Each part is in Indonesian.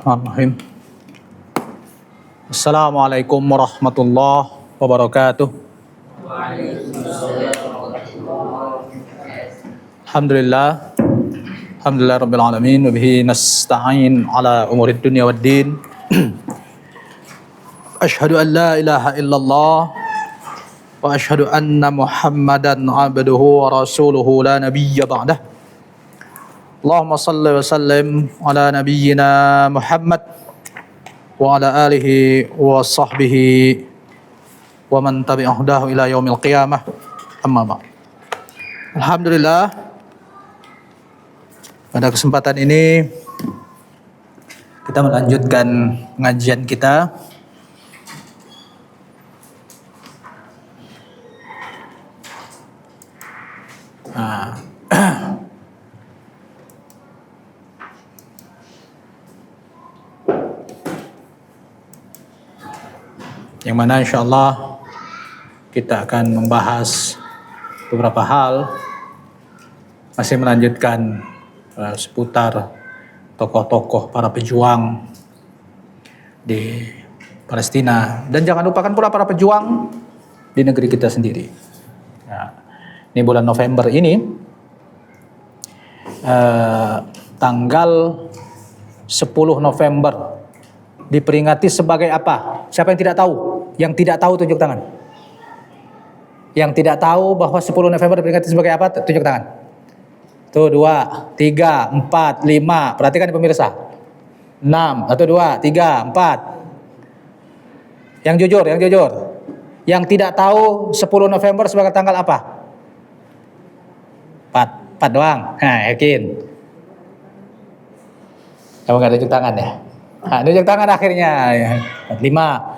Bismillahirrahmanirrahim. Assalamualaikum warahmatullahi wabarakatuh. Alhamdulillah. Alhamdulillah rabbil alamin wa bihi nasta'in ala umurid dunya waddin. Asyhadu an la ilaha illallah wa asyhadu anna Muhammadan abduhu wa rasuluhu la nabiyya ba'dah. Allahumma salli wa sallim ala nabiyyina Muhammad wa ala alihi wa sahbihi wa man tabi'ahudahu ila yaumil qiyamah. Amma ba'd. Alhamdulillah, pada kesempatan ini kita melanjutkan pengajian kita yang mana insyaallah kita akan membahas beberapa hal, masih melanjutkan seputar tokoh-tokoh para pejuang di Palestina, dan jangan lupakan pula para pejuang di negeri kita sendiri. Nah, ini bulan November ini tanggal 10 November diperingati sebagai apa? Siapa yang tidak tahu? Yang tidak tahu tunjuk tangan. Yang tidak tahu bahwa 10 November diperingati sebagai apa? Tunjuk tangan. Tuh 2, 3, 4, 5. Perhatikan pemirsa. 6, 1, 2, 3, 4. Yang jujur, yang jujur. Yang tidak tahu 10 November sebagai tanggal apa? 4 doang. Nah, yakin. Kamu nggak tunjuk tangan ya? Nah, tunjuk tangan akhirnya. 5.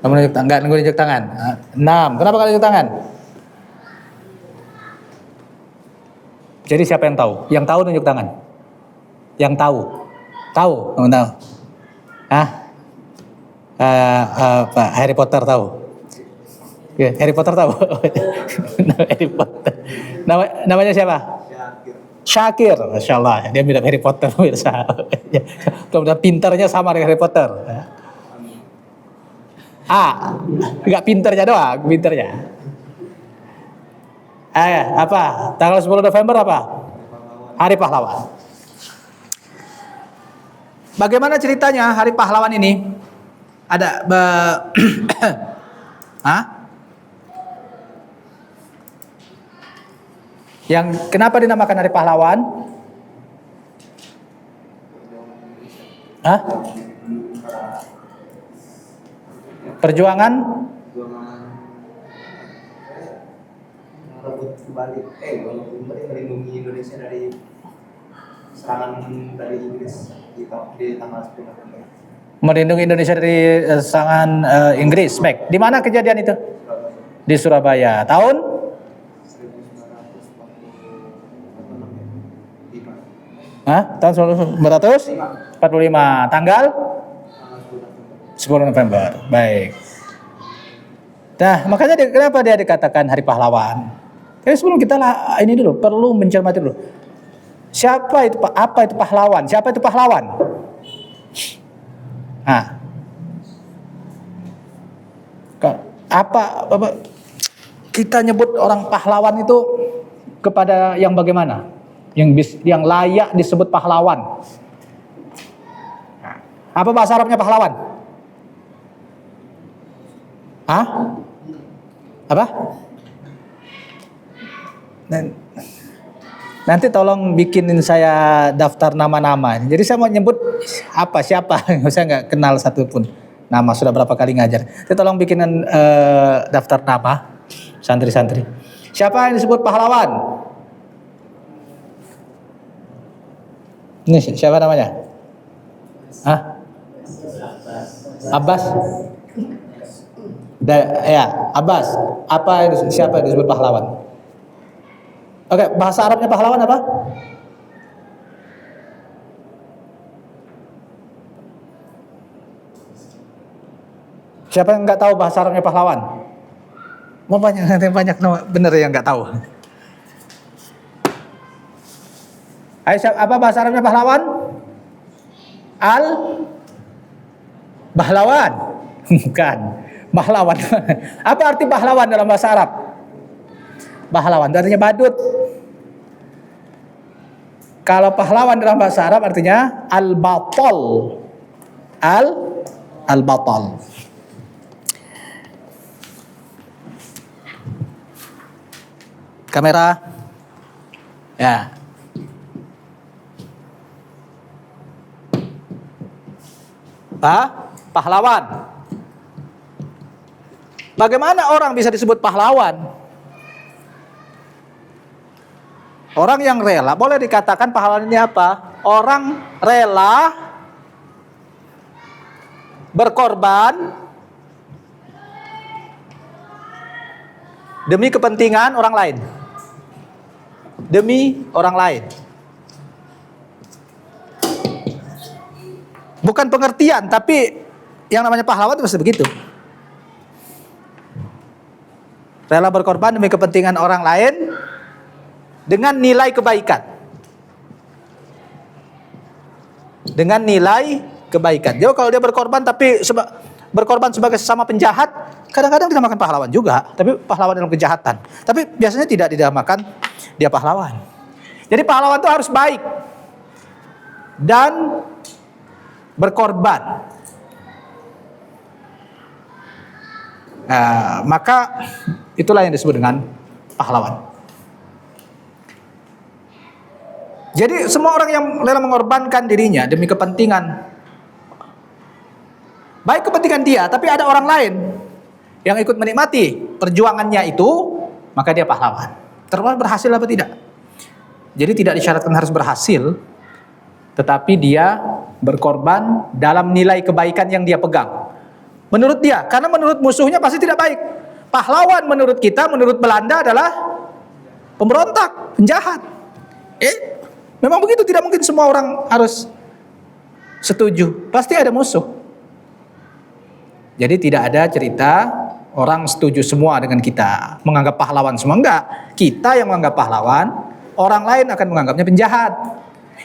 Kamu nunjuk tangan. 6. Kenapa kalian tunjuk tangan? Jadi siapa yang tahu? Yang tahu tunjuk tangan. Yang tahu. Tahu, kamu tahu. Pak Harry Potter tahu. Ya, Harry Potter tahu. Harry Potter. Namanya siapa? Syakir, Masya Allah, dia mirip Harry Potter, pemirsa. Kemudian pintarnya sama dengan Harry Potter. Enggak pintarnya doang, pintarnya. Apa? Tanggal 10 November apa? Hari Pahlawan. Bagaimana ceritanya Hari Pahlawan ini? Ada Yang kenapa dinamakan Hari Pahlawan? Perjuangan merebut kembali, melindungi Indonesia dari serangan dari Inggris di tanggal 10 November. Melindungi Indonesia dari serangan Inggris. Baik, di mana kejadian itu? Di Surabaya. Tahun? 1945. Tahun 1945. Tanggal 10 November. Baik. Nah, makanya kenapa dia dikatakan Hari Pahlawan? Tapi sebelum kita ini dulu perlu mencermati dulu. Siapa itu? Apa itu pahlawan? Siapa itu pahlawan? Apa kita nyebut orang pahlawan itu kepada yang bagaimana? Yang layak disebut pahlawan. Apa bahasa Arabnya pahlawan? Apa? Nanti tolong bikinin saya daftar nama-nama. Jadi saya mau nyebut siapa. Saya nggak kenal satupun nama. Sudah berapa kali ngajar. Jadi tolong bikinin daftar nama santri-santri. Siapa yang disebut pahlawan? Ini siapa namanya? Abbas. Abbas. Siapa yang disebut pahlawan? Oke, bahasa Arabnya pahlawan apa? Siapa yang nggak tahu bahasa Arabnya pahlawan? Mau banyak bener yang nggak tahu. Ayo, apa bahasa Arabnya pahlawan? Bahlawan. Bukan. Pahlawan. Apa arti pahlawan dalam bahasa Arab? Pahlawan itu artinya badut. Kalau pahlawan dalam bahasa Arab artinya al-batal. Al-batal. Kamera. Ya. Pahlawan. Bagaimana orang bisa disebut pahlawan? Orang yang rela, boleh dikatakan pahlawan ini apa? Orang rela berkorban demi kepentingan orang lain. Demi orang lain. Bukan pengertian, tapi yang namanya pahlawan itu pasti begitu. Rela berkorban demi kepentingan orang lain dengan nilai kebaikan. Dengan nilai kebaikan. Jadi kalau dia berkorban tapi berkorban sebagai sesama penjahat, kadang-kadang dinamakan pahlawan juga, tapi pahlawan dalam kejahatan. Tapi biasanya tidak dinamakan dia pahlawan. Jadi pahlawan itu harus baik dan berkorban. Nah, maka itulah yang disebut dengan pahlawan. Jadi semua orang yang rela mengorbankan dirinya demi kepentingan, baik kepentingan dia, tapi ada orang lain yang ikut menikmati perjuangannya itu, maka dia pahlawan. Terus berhasil apa tidak? Jadi tidak disyaratkan harus berhasil, tetapi dia berkorban dalam nilai kebaikan yang dia pegang. Menurut dia, karena menurut musuhnya pasti tidak baik. Pahlawan menurut kita, menurut Belanda adalah pemberontak, penjahat. Memang begitu, tidak mungkin semua orang harus setuju. Pasti ada musuh. Jadi tidak ada cerita orang setuju semua dengan kita, menganggap pahlawan semua. Enggak, kita yang menganggap pahlawan, orang lain akan menganggapnya penjahat.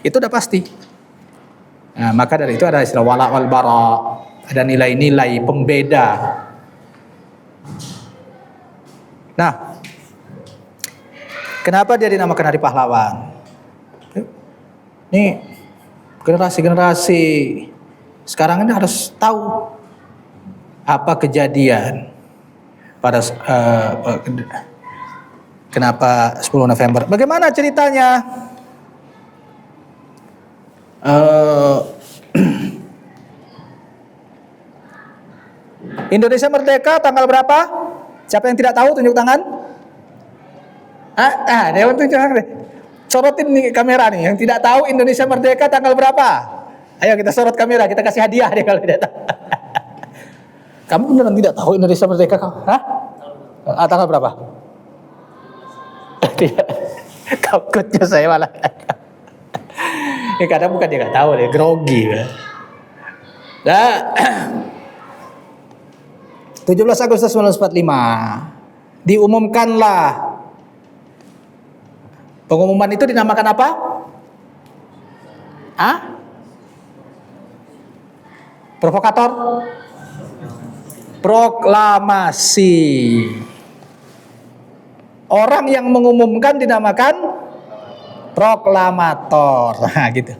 Itu udah pasti. Nah, maka dari itu ada istilah wala wal bara, ada nilai-nilai pembeda. Nah, kenapa dia dinamakan Hari Pahlawan? Nih, generasi-generasi sekarang ini harus tahu apa kejadian pada kenapa 10 November. Bagaimana ceritanya? Indonesia merdeka tanggal berapa? Siapa yang tidak tahu tunjuk tangan? Dewan tunjuk tangan deh. Sorotin nih kamera nih, yang tidak tahu Indonesia merdeka tanggal berapa? Ayo kita sorot kamera, kita kasih hadiah deh kalau tidak tahu. Kamu beneran tidak tahu Indonesia merdeka? Tanggal berapa? Tidak. Takutnya saya malah. Ya kadang bukan dia nggak tahu deh, grogi. Nah, 17 Agustus 1945 diumumkanlah. Pengumuman itu dinamakan apa? Provokator? Proklamasi. Orang yang mengumumkan dinamakan proklamator. Nah, gitu.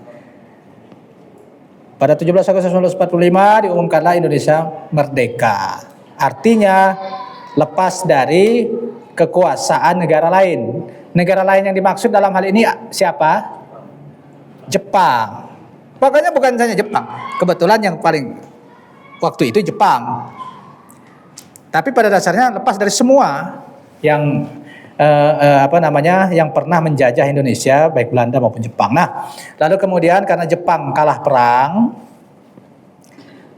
Pada 17 Agustus 1945 diumumkanlah Indonesia merdeka. Artinya lepas dari kekuasaan negara lain. Negara lain yang dimaksud dalam hal ini siapa? Jepang. Pokoknya bukan hanya Jepang. Kebetulan yang paling waktu itu Jepang. Tapi pada dasarnya lepas dari semua yang yang pernah menjajah Indonesia, baik Belanda maupun Jepang. Nah, lalu kemudian karena Jepang kalah perang,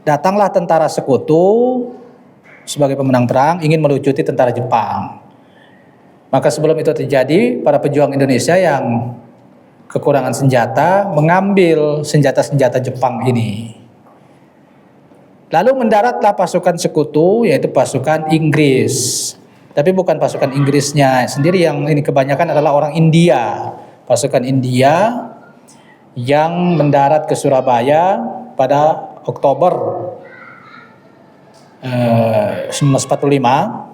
datanglah tentara sekutu sebagai pemenang perang ingin melucuti tentara Jepang. Maka sebelum itu terjadi, para pejuang Indonesia yang kekurangan senjata mengambil senjata-senjata Jepang ini. Lalu mendaratlah pasukan sekutu, yaitu pasukan Inggris. Tapi bukan pasukan Inggrisnya sendiri, yang ini kebanyakan adalah orang India. Pasukan India yang mendarat ke Surabaya pada Oktober 1945.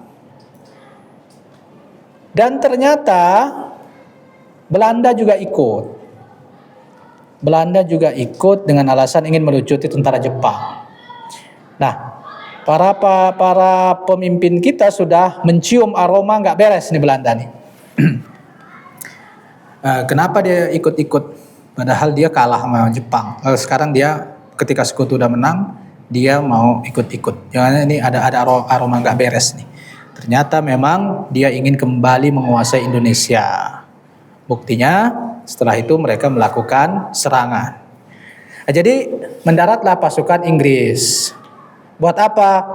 Dan ternyata Belanda juga ikut. Belanda juga ikut dengan alasan ingin melucuti tentara Jepang. Nah, para pemimpin kita sudah mencium aroma nggak beres nih Belanda nih. Kenapa dia ikut-ikut? Padahal dia kalah sama Jepang. Lalu sekarang dia ketika sekutu udah menang, dia mau ikut-ikut. Jangan ini ada aroma nggak beres nih. Ternyata memang dia ingin kembali menguasai Indonesia. Buktinya setelah itu mereka melakukan serangan. Jadi mendaratlah pasukan Inggris. Buat apa?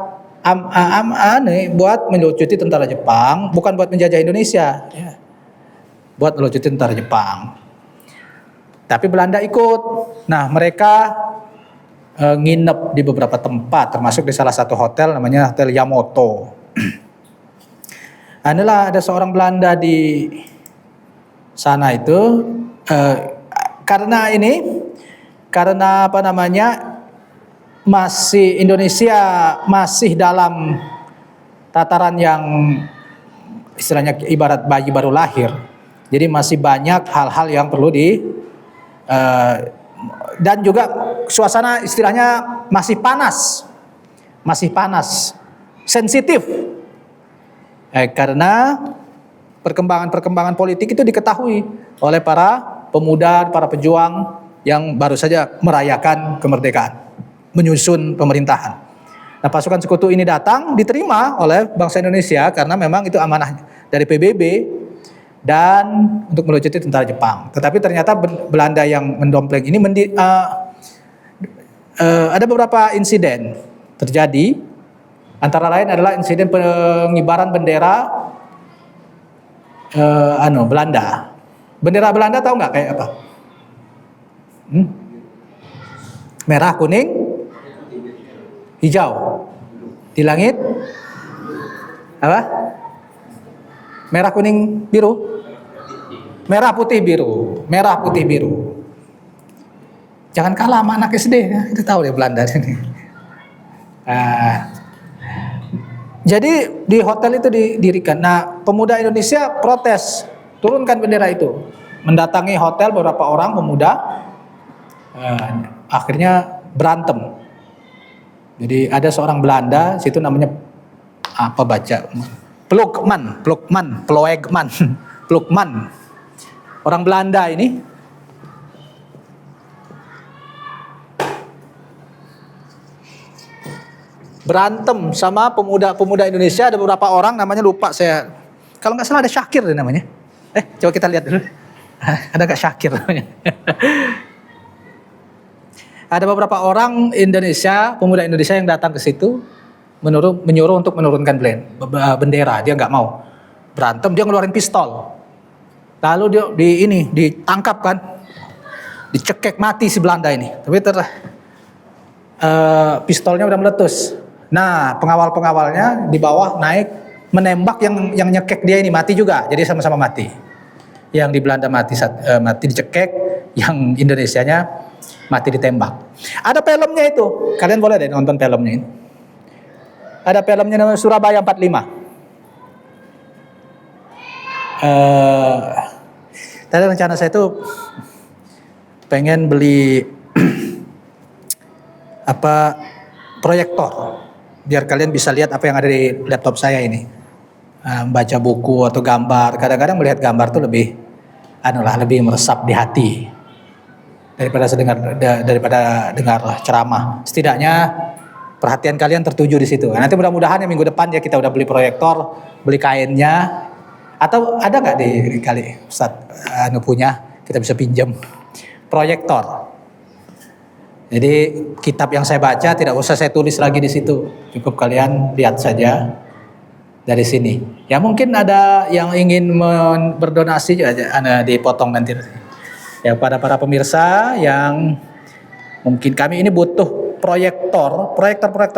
Buat melucuti tentara Jepang, bukan buat menjajah Indonesia. Ya. Buat melucuti tentara Jepang. Tapi Belanda ikut. Nah, mereka nginep di beberapa tempat, termasuk di salah satu hotel namanya Hotel Yamato. Adalah ada seorang Belanda di sana itu karena masih Indonesia masih dalam tataran yang istilahnya ibarat bayi baru lahir. Jadi masih banyak hal-hal yang perlu dan juga suasana istilahnya masih panas, sensitif. Karena perkembangan politik itu diketahui oleh para pemuda, para pejuang yang baru saja merayakan kemerdekaan, menyusun pemerintahan. Nah, pasukan sekutu ini datang, diterima oleh bangsa Indonesia karena memang itu amanah dari PBB dan untuk melucuti tentara Jepang. Tetapi ternyata Belanda yang mendompleng ini ada beberapa insiden terjadi. Antara lain adalah insiden pengibaran bendera Belanda. Bendera Belanda tahu nggak kayak apa? Merah, kuning, hijau. Di langit apa? Merah, kuning, biru. Merah, putih, biru. Merah, putih, biru. Jangan kalah sama anak SD. Itu tahu deh Belanda ini. Jadi di hotel itu didirikan. Nah, pemuda Indonesia protes, turunkan bendera itu. Mendatangi hotel beberapa orang pemuda, akhirnya berantem. Jadi ada seorang Belanda, situ namanya apa baca? Plukman. Orang Belanda ini berantem sama pemuda Indonesia. Ada beberapa orang namanya lupa saya. Kalau nggak salah ada Syakir namanya. Coba kita lihat dulu. Ada nggak Syakir namanya? Ada beberapa orang Indonesia, pemuda Indonesia yang datang ke situ menyuruh untuk menurunkan bendera. Dia nggak mau. Berantem, dia ngeluarin pistol. Lalu dia ditangkap kan. Dicekek mati si Belanda ini. Tapi pistolnya udah meletus. Nah, pengawalnya di bawah naik menembak yang nyekek dia ini, mati juga. Jadi sama-sama mati. Yang di Belanda mati dicekek, yang Indonesianya mati ditembak. Ada filmnya itu. Kalian boleh deh nonton filmnya ini. Ada filmnya namanya Surabaya 45. Tadi rencana saya itu pengen beli proyektor biar kalian bisa lihat apa yang ada di laptop saya ini, baca buku atau gambar. Kadang-kadang melihat gambar tuh lebih meresap di hati daripada dengar ceramah. Setidaknya perhatian kalian tertuju di situ. Nanti mudah-mudahan minggu depan ya kita udah beli proyektor, beli kainnya, atau ada nggak di kali Ustadz punya, kita bisa pinjam proyektor. Jadi kitab yang saya baca tidak usah saya tulis lagi di situ, cukup kalian lihat saja dari sini. Ya mungkin ada yang ingin berdonasi aja, dipotong nanti. Ya pada para pemirsa yang mungkin kami ini butuh proyektor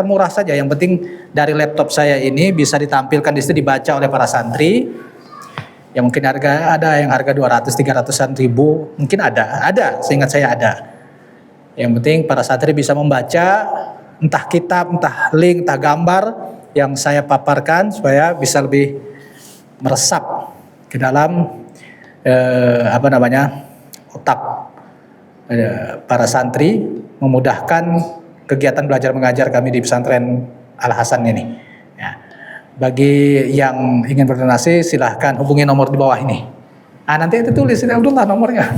murah saja. Yang penting dari laptop saya ini bisa ditampilkan di situ, dibaca oleh para santri. Ya mungkin ada yang harga 200-300-an ribu, mungkin ada, seingat saya ada. Yang penting para santri bisa membaca entah kitab, entah link, entah gambar yang saya paparkan supaya bisa lebih meresap ke dalam otak para santri, memudahkan kegiatan belajar mengajar kami di pesantren Al Hasan ini. Ya. Bagi yang ingin berdonasi silahkan hubungi nomor di bawah ini. Nanti itu tulis ini Abdullah nomornya.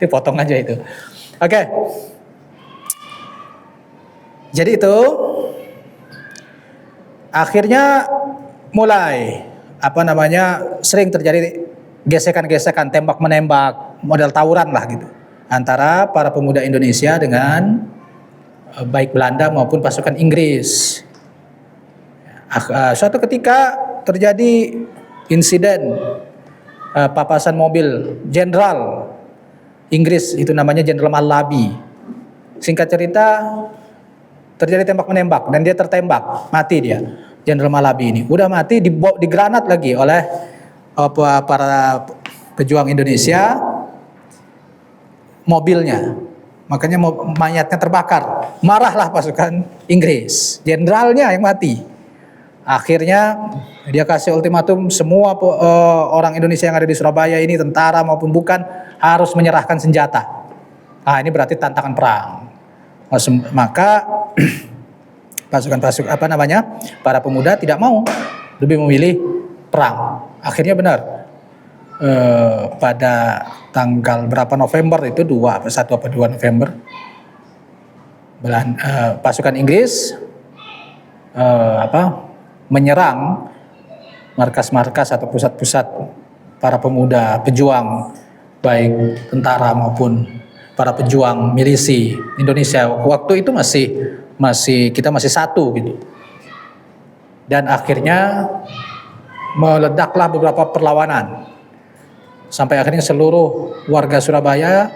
Dipotong aja itu. Oke. Jadi itu akhirnya mulai sering terjadi gesekan-gesekan, tembak menembak, model tawuran lah gitu antara para pemuda Indonesia dengan baik Belanda maupun pasukan Inggris. Suatu ketika terjadi insiden papasan mobil jenderal Inggris, itu namanya Jenderal Malabi. Singkat cerita terjadi tembak menembak dan dia tertembak, mati dia. Jenderal Malabi ini udah mati, digranat lagi oleh para pejuang Indonesia mobilnya. Makanya mayatnya terbakar. Marahlah pasukan Inggris, jenderalnya yang mati. Akhirnya dia kasih ultimatum semua orang Indonesia yang ada di Surabaya ini, tentara maupun bukan, harus menyerahkan senjata. Ini berarti tantangan perang. Maka para pemuda tidak mau, lebih memilih perang. Akhirnya benar. Pada tanggal berapa November itu 1 atau 2 November pasukan Inggris menyerang markas-markas atau pusat-pusat para pemuda pejuang, baik tentara maupun para pejuang milisi Indonesia. Waktu itu kita masih satu gitu. Dan akhirnya meledaklah beberapa perlawanan. Sampai akhirnya seluruh warga Surabaya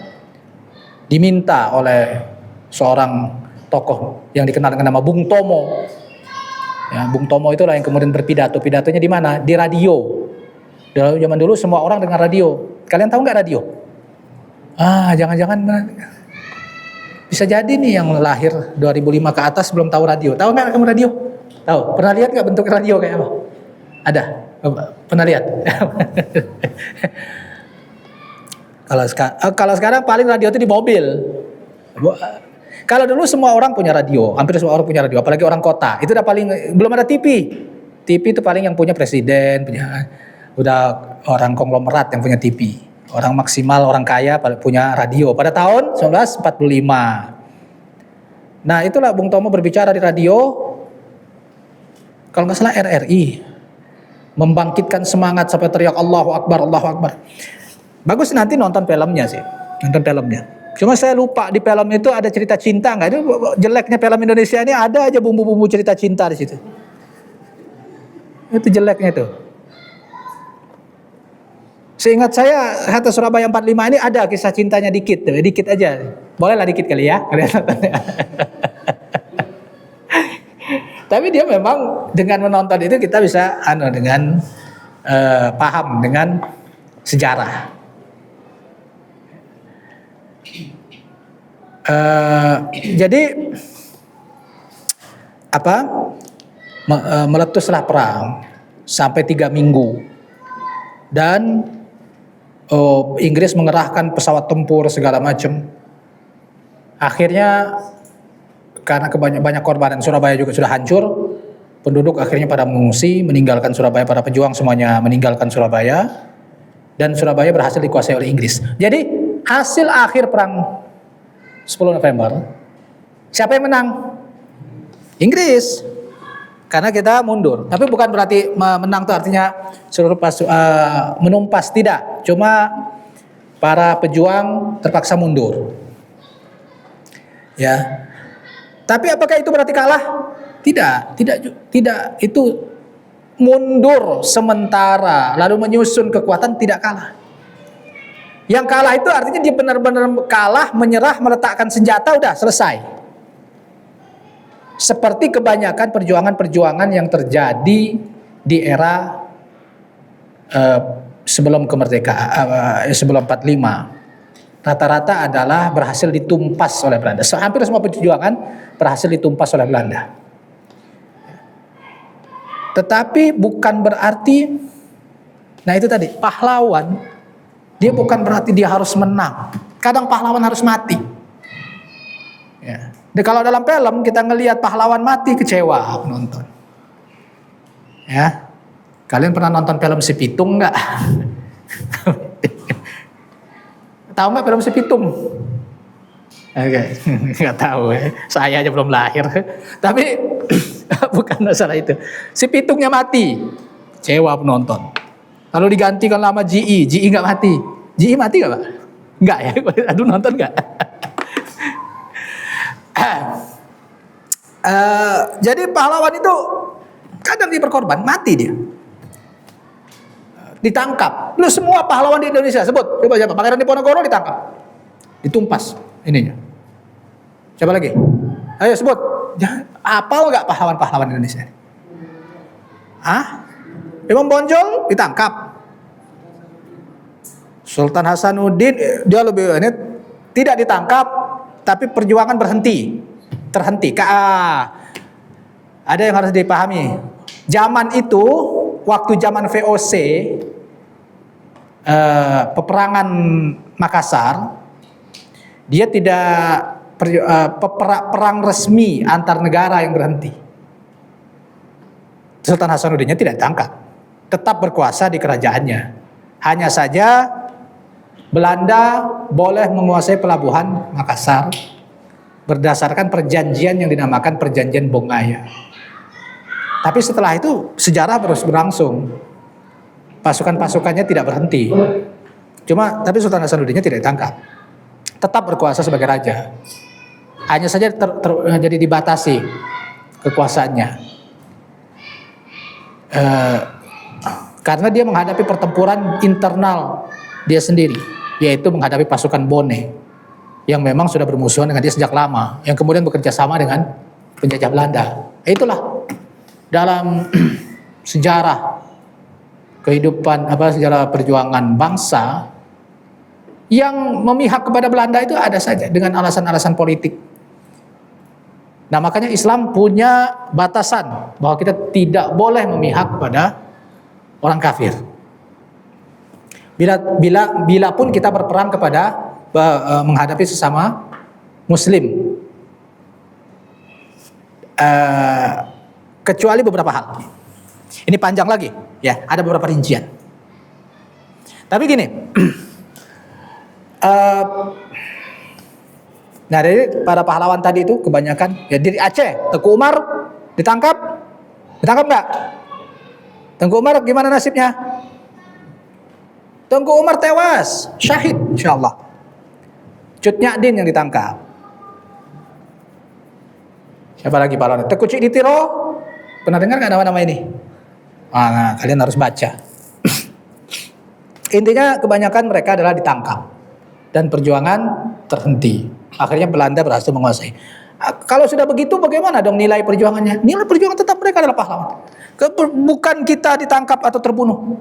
diminta oleh seorang tokoh yang dikenal dengan nama Bung Tomo. Ya, Bung Tomo itulah yang kemudian berpidato. Pidatonya di mana? Di radio. Dalam zaman dulu semua orang dengan radio. Kalian tahu nggak radio? Jangan-jangan bisa jadi nih yang lahir 2005 ke atas belum tahu radio. Tahu nggak kamu radio? Tahu? Pernah lihat nggak bentuk radio kayak apa? Ada? Pernah lihat? Kalau sekarang paling radio itu di mobil. Kalau dulu semua orang punya radio, hampir semua orang punya radio, apalagi orang kota. Itu udah paling, belum ada TV. TV itu paling yang punya presiden, udah orang konglomerat yang punya TV. Orang maksimal, orang kaya punya radio pada tahun 1945. Nah, itulah Bung Tomo berbicara di radio. Kalau nggak salah RRI, membangkitkan semangat sampai teriak Allahu Akbar, Allahu Akbar. Bagus nanti nonton filmnya sih, nonton filmnya. Cuma saya lupa di film itu ada cerita cinta nggak? Itu jeleknya film Indonesia ini, ada aja bumbu-bumbu cerita cinta di situ. Itu jeleknya itu. Seingat saya Hatta Surabaya 45 ini ada kisah cintanya dikit aja. Bolehlah dikit kali ya. Tapi dia memang dengan menonton itu kita bisa dengan paham dengan sejarah. Jadi meletuslah perang sampai 3 minggu dan Inggris mengerahkan pesawat tempur segala macam. Akhirnya karena banyak korban dan Surabaya juga sudah hancur, penduduk akhirnya pada mengungsi, meninggalkan Surabaya. Para pejuang semuanya meninggalkan Surabaya dan Surabaya berhasil dikuasai oleh Inggris. Jadi hasil akhir perang 10 November, siapa yang menang? Inggris. Karena kita mundur. Tapi bukan berarti menang itu artinya seluruh menumpas, tidak. Cuma para pejuang terpaksa mundur. Ya. Tapi apakah itu berarti kalah? Tidak. Itu mundur sementara lalu menyusun kekuatan, tidak kalah. Yang kalah itu artinya dia benar-benar kalah, menyerah, meletakkan senjata, udah selesai. Seperti kebanyakan perjuangan-perjuangan yang terjadi di era sebelum kemerdekaan, sebelum 45, rata-rata adalah berhasil ditumpas oleh Belanda. Hampir semua perjuangan berhasil ditumpas oleh Belanda. Tetapi bukan berarti, nah itu tadi, pahlawan, dia bukan berarti dia harus menang. Kadang pahlawan harus mati. Ya. Dan kalau dalam film kita ngelihat pahlawan mati, kecewa penonton. Ya, kalian pernah nonton film Si Pitung nggak? Tahu nggak film Si Pitung? Oke, nggak tahu ya. Saya aja belum lahir. Tapi bukan masalah itu. Si Pitungnya mati, kecewa penonton. Lalu digantikan lama GI nggak mati. GI mati nggak Pak? Nggak ya? Aduh, nonton nggak? Jadi pahlawan itu kadang dia berkorban, mati dia. Ditangkap. Lu semua pahlawan di Indonesia sebut. Coba siapa? Pangeran Diponegoro ditangkap. Ditumpas ininya. Siapa lagi? Ayo sebut. Apal nggak pahlawan-pahlawan Indonesia? Imam Bonjol ditangkap. Sultan Hasanuddin dia lebih ini tidak ditangkap, tapi perjuangan terhenti. Ada yang harus dipahami. Zaman itu, waktu zaman VOC, peperangan Makassar, dia tidak perang resmi antar negara yang berhenti. Sultan Hasanuddinnya tidak ditangkap, tetap berkuasa di kerajaannya. Hanya saja Belanda boleh menguasai pelabuhan Makassar berdasarkan perjanjian yang dinamakan Perjanjian Bongaya. Tapi setelah itu sejarah terus berlangsung. Pasukan-pasukannya tidak berhenti. Tapi Sultan Hasanuddinnya tidak ditangkap. Tetap berkuasa sebagai raja. Hanya saja jadi dibatasi kekuasaannya. Karena dia menghadapi pertempuran internal dia sendiri, yaitu menghadapi pasukan Bone yang memang sudah bermusuhan dengan dia sejak lama, yang kemudian bekerja sama dengan penjajah Belanda. Itulah dalam sejarah kehidupan sejarah perjuangan bangsa yang memihak kepada Belanda itu ada saja dengan alasan-alasan politik. Nah, makanya Islam punya batasan bahwa kita tidak boleh memihak kepada orang kafir. Bila pun kita berperang kepada menghadapi sesama Muslim, kecuali beberapa hal. Ini panjang lagi, ya. Ada beberapa rincian. Tapi gini, nah dari para pahlawan tadi itu kebanyakan ya di Aceh, Tengku Umar ditangkap nggak? Tengku Umar gimana nasibnya? Tengku Umar tewas, syahid insyaallah. Cut Nyadin yang ditangkap. Siapa lagi pahlawan? Tengku Cik Ditiro, pernah dengar nggak nama-nama ini? Nah, kalian harus baca. Intinya kebanyakan mereka adalah ditangkap dan perjuangan terhenti. Akhirnya Belanda berhasil menguasai. Kalau sudah begitu bagaimana dong nilai perjuangannya? Nilai perjuangan tetap mereka adalah pahlawan. Bukan kita ditangkap atau terbunuh,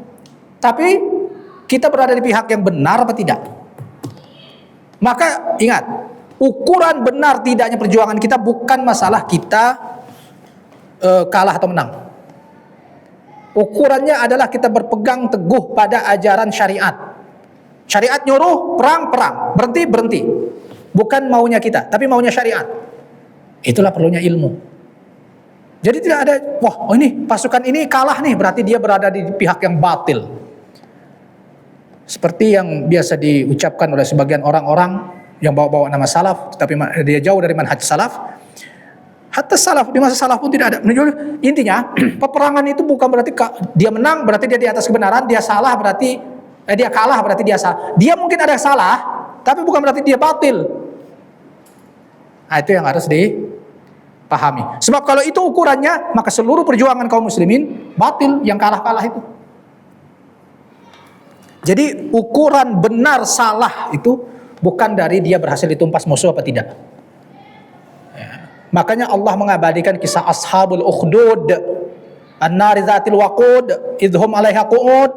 tapi kita berada di pihak yang benar apa tidak. Maka ingat, ukuran benar tidaknya perjuangan kita bukan masalah kita kalah atau menang. Ukurannya adalah kita berpegang teguh pada ajaran syariat. Syariat nyuruh perang, berhenti. Bukan maunya kita, tapi maunya syariat. Itulah perlunya ilmu. Jadi tidak ada, ini pasukan ini kalah nih, berarti dia berada di pihak yang batil. Seperti yang biasa diucapkan oleh sebagian orang-orang yang bawa-bawa nama salaf, tapi dia jauh dari manhaj salaf. Hatta salaf, di masa salaf pun tidak ada. Intinya, peperangan itu bukan berarti dia menang, berarti dia di atas kebenaran, dia salah berarti dia kalah berarti dia salah. Dia mungkin ada salah, tapi bukan berarti dia batil. Nah, itu yang harus dipahami. Sebab kalau itu ukurannya, maka seluruh perjuangan kaum muslimin batil, yang kalah-kalah itu. Jadi ukuran benar salah itu bukan dari dia berhasil ditumpas musuh apa tidak. Makanya Allah mengabadikan kisah ashabul ukhdud, an-nari dzatil waqud, idhum 'alaiha qu'ud,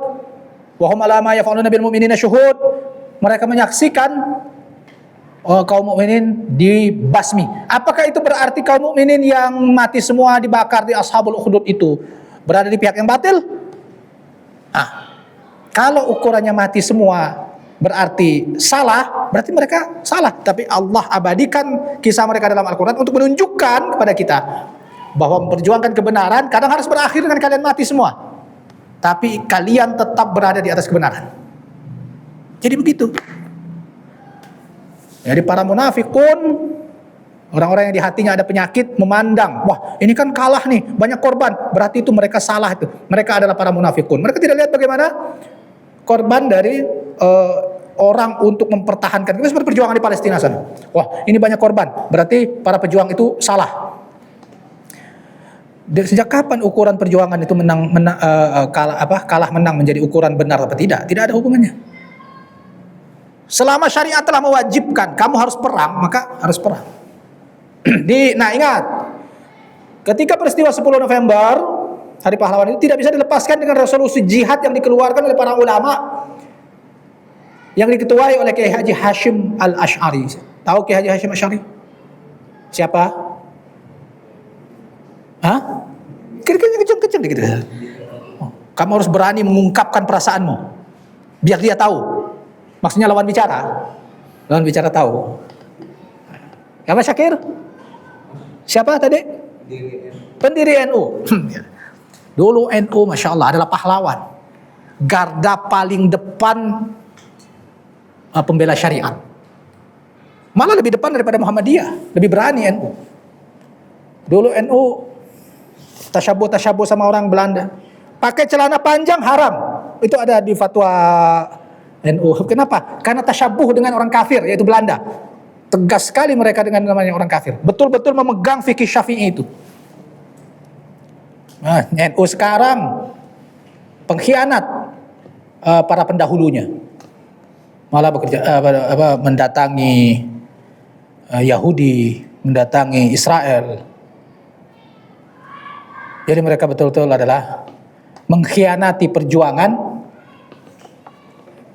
Wa hum ala ma yaf'aluna bil mu'minina syuhud. Mereka menyaksikan kaum mukminin dibasmi. Apakah itu berarti kaum mukminin yang mati semua dibakar di Ashabul Ukhdud itu berada di pihak yang batil? Kalau ukurannya mati semua berarti salah, berarti mereka salah. Tapi Allah abadikan kisah mereka dalam Al-Quran untuk menunjukkan kepada kita bahwa memperjuangkan kebenaran kadang harus berakhir dengan kalian mati semua, tapi kalian tetap berada di atas kebenaran. Jadi begitu. Jadi para munafikun, orang-orang yang di hatinya ada penyakit, memandang, wah ini kan kalah nih, banyak korban, berarti itu mereka salah itu. Mereka adalah para munafikun. Mereka tidak lihat bagaimana korban dari orang untuk mempertahankan. Itu seperti perjuangan di Palestina sana. Wah ini banyak korban, berarti para pejuang itu salah. Dan sejak kapan ukuran perjuangan itu kalah menang menjadi ukuran benar atau tidak? Tidak ada hubungannya. Selama syariat telah mewajibkan kamu harus perang, maka harus perang. Nah ingat, ketika peristiwa 10 November Hari Pahlawan itu tidak bisa dilepaskan dengan resolusi jihad yang dikeluarkan oleh para ulama yang diketuai oleh Kiai Haji Hashim Al-Asy'ari. Tahu Kiai Haji Hashim Al-Asy'ari? Siapa? Hah? Kecil gitu. Kamu harus berani mengungkapkan perasaanmu biar dia tahu. Maksudnya lawan bicara tahu. Apa Syakir? Siapa tadi? Pendiri NU. Dulu NU Masya Allah adalah pahlawan, garda paling depan pembela syariat. Malah lebih depan daripada Muhammadiyah, lebih berani NU. Dulu NU tasyabuh sama orang Belanda. Pakai celana panjang haram. Itu ada di fatwa NU. Kenapa? Karena tasyabuh dengan orang kafir, yaitu Belanda. Tegas sekali mereka dengan namanya orang kafir. Betul-betul memegang fikih Syafi'i itu. Nah, NU sekarang pengkhianat para pendahulunya. Malah mendatangi Yahudi, mendatangi Israel. Jadi mereka betul-betul adalah mengkhianati perjuangan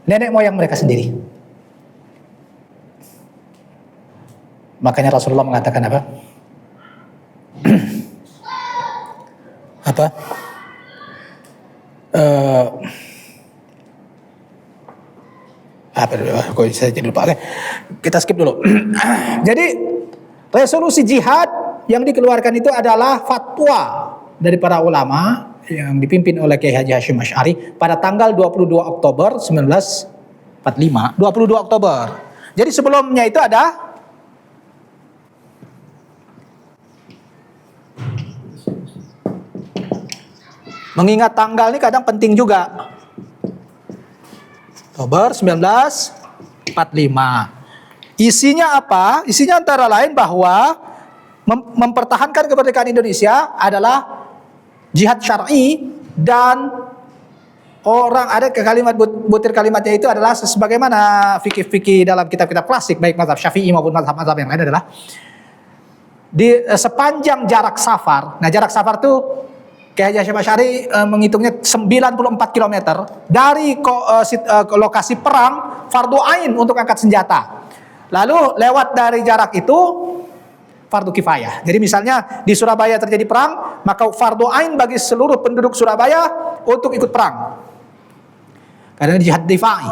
nenek moyang mereka sendiri. Makanya Rasulullah mengatakan apa? Saya jadi lupa. Oke. Kita skip dulu. Jadi resolusi jihad yang dikeluarkan itu adalah fatwa dari para ulama yang dipimpin oleh Kiai Haji Hashim Asy'ari pada tanggal 22 Oktober 1945. 22 Oktober. Jadi sebelumnya itu ada mengingat tanggal ini kadang penting juga. Oktober 1945. Isinya apa? Isinya antara lain bahwa mempertahankan kemerdekaan Indonesia adalah jihad syar'i, dan orang ada ke kalimat butir kalimatnya itu adalah sebagaimana fikih-fikih dalam kitab-kitab klasik baik mazhab Syafi'i maupun mazhab-mazhab yang lain adalah di sepanjang jarak safar. Nah, jarak safar itu Kiai Haji Hashim Asy'ari menghitungnya 94 km dari lokasi perang fardu ain untuk angkat senjata. Lalu lewat dari jarak itu fardu kifayah. Jadi misalnya di Surabaya terjadi perang, maka fardu ain bagi seluruh penduduk Surabaya untuk ikut perang. Karena jihad difa'i.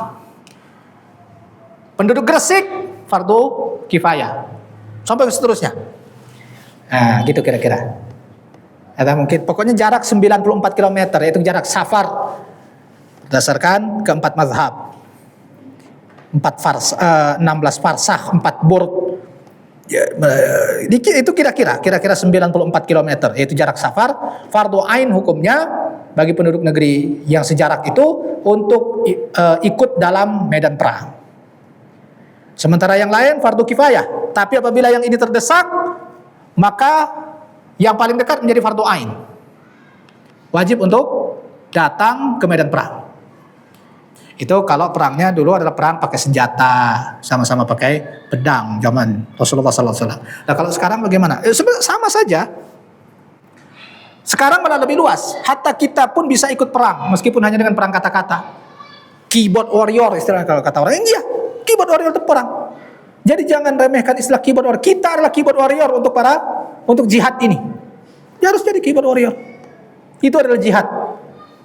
Penduduk Gresik fardu kifayah. Sampai seterusnya. Nah, gitu kira-kira. Atau mungkin pokoknya jarak 94 km yaitu jarak safar berdasarkan keempat mazhab. 16 farsah, 4 burd. Ya, itu kira-kira 94 km yaitu jarak safar. Fardu ain hukumnya bagi penduduk negeri yang sejarak itu untuk ikut dalam medan perang. Sementara yang lain fardu kifayah. Tapi apabila yang ini terdesak, maka yang paling dekat menjadi fardu ain. Wajib untuk datang ke medan perang. Itu kalau perangnya dulu adalah perang pakai senjata, sama-sama pakai pedang zaman Rasulullah SAW. Nah kalau sekarang bagaimana? Sebenarnya sama saja. Sekarang malah lebih luas. Hatta kita pun bisa ikut perang, meskipun hanya dengan perang kata-kata. keyboard warrior istilahnya kalau kata orang. Iya, keyboard warrior itu perang. Jadi jangan remehkan istilah keyboard warrior. Kita adalah keyboard warrior untuk jihad ini. Ya harus jadi keyboard warrior. Itu adalah jihad.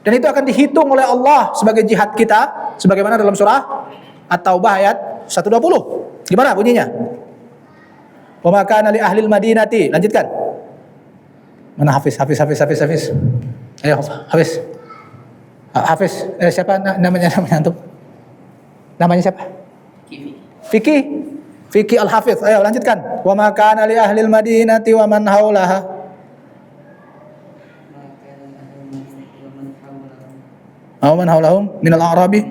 Dan itu akan dihitung oleh Allah sebagai jihad kita sebagaimana dalam surah At-Taubah ayat 120. Gimana bunyinya? Wa ma kana li ahlil madinati. Lanjutkan. Mana Hafiz? Ayo Hafiz. Hafiz, siapa namanya antum? Namanya siapa? Fikih Al-Hafiz. Ayo lanjutkan. Wa ma kana li ahlil madinati wa man haulaha. Aw man haulahum min al-a'rabi.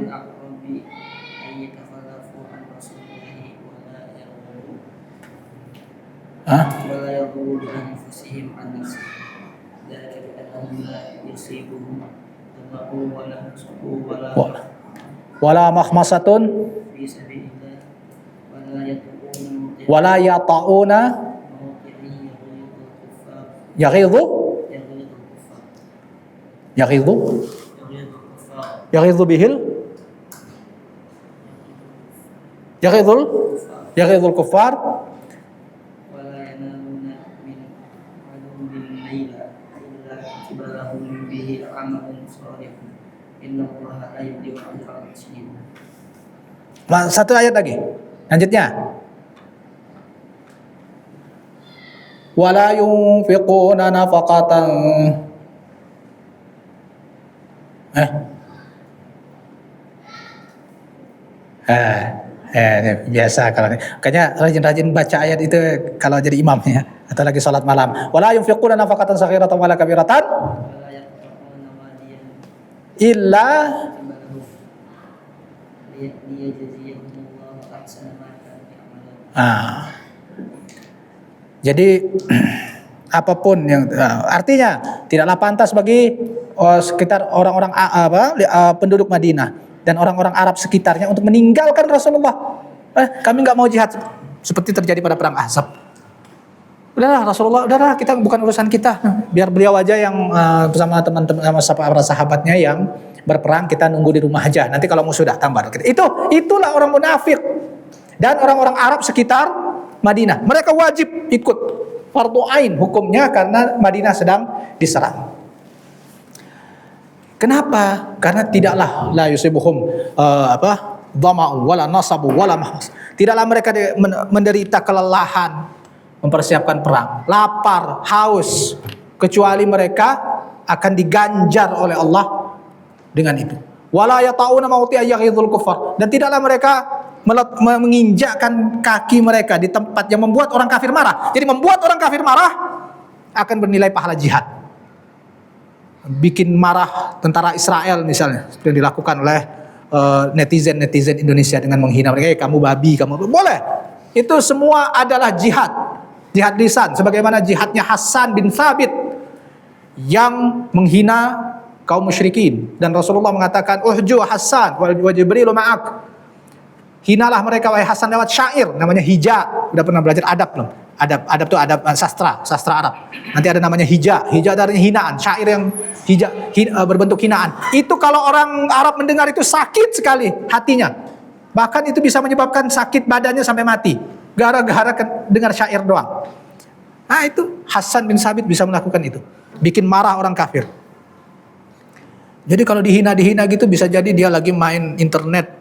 ولا يضروا بأنفسهم عن نفسه ذلك بأنهم لا يصيبهم ظمأ ولا نصب ولا مخمصة في سبيل الله ولا يطعون يغيظ الكفار Satu ayat lagi. Lanjutnya. Wala yunfiquna nafaqatan. Biasa kalau kayaknya rajin-rajin baca ayat itu kalau jadi imamnya atau lagi salat malam. Wala yunfiquna nafaqatan saghiratan wala kabiratan illa jadi apapun yang artinya tidaklah pantas bagi sekitar orang-orang penduduk Madinah dan orang-orang Arab sekitarnya untuk meninggalkan Rasulullah. Kami nggak mau jihad seperti terjadi pada perang Ahzab. Udahlah Rasulullah, udahlah kita bukan urusan kita. Biar beliau aja yang bersama teman-teman sama para sahabatnya yang berperang, kita nunggu di rumah aja. Nanti kalau musuh datang baru kita. Itulah orang munafik dan orang-orang Arab sekitar Madinah. Mereka wajib ikut fardu ain hukumnya karena Madinah sedang diserang. Kenapa? Karena tidaklah la yusibuhum dhama'u wala nasabu wala mahmas. Tidaklah mereka menderita kelelahan mempersiapkan perang, lapar, haus, kecuali mereka akan diganjar oleh Allah dengan itu. Wala yata'una mauti ayyaghidul kufar, dan tidaklah mereka menginjakkan kaki mereka di tempat yang membuat orang kafir marah. Jadi membuat orang kafir marah akan bernilai pahala jihad. Bikin marah tentara Israel misalnya, seperti yang dilakukan oleh netizen Indonesia dengan menghina mereka, kamu babi, kamu boleh. Itu semua adalah jihad. Jihad lisan, sebagaimana jihadnya Hasan bin Thabit yang menghina kaum musyrikin, dan Rasulullah mengatakan uhju Hasan wa Jibril ma'ak. Hinalah mereka wahai Hasan lewat syair namanya hija. Udah pernah belajar adab belum? Adab itu adab sastra Arab. Nanti ada namanya hija. Hija artinya hinaan, syair yang berbentuk hinaan. Itu kalau orang Arab mendengar itu sakit sekali hatinya. Bahkan itu bisa menyebabkan sakit badannya sampai mati gara-gara dengar syair doang. Nah itu Hasan bin Thabit bisa melakukan itu, bikin marah orang kafir. Jadi kalau dihina gitu bisa jadi dia lagi main internet.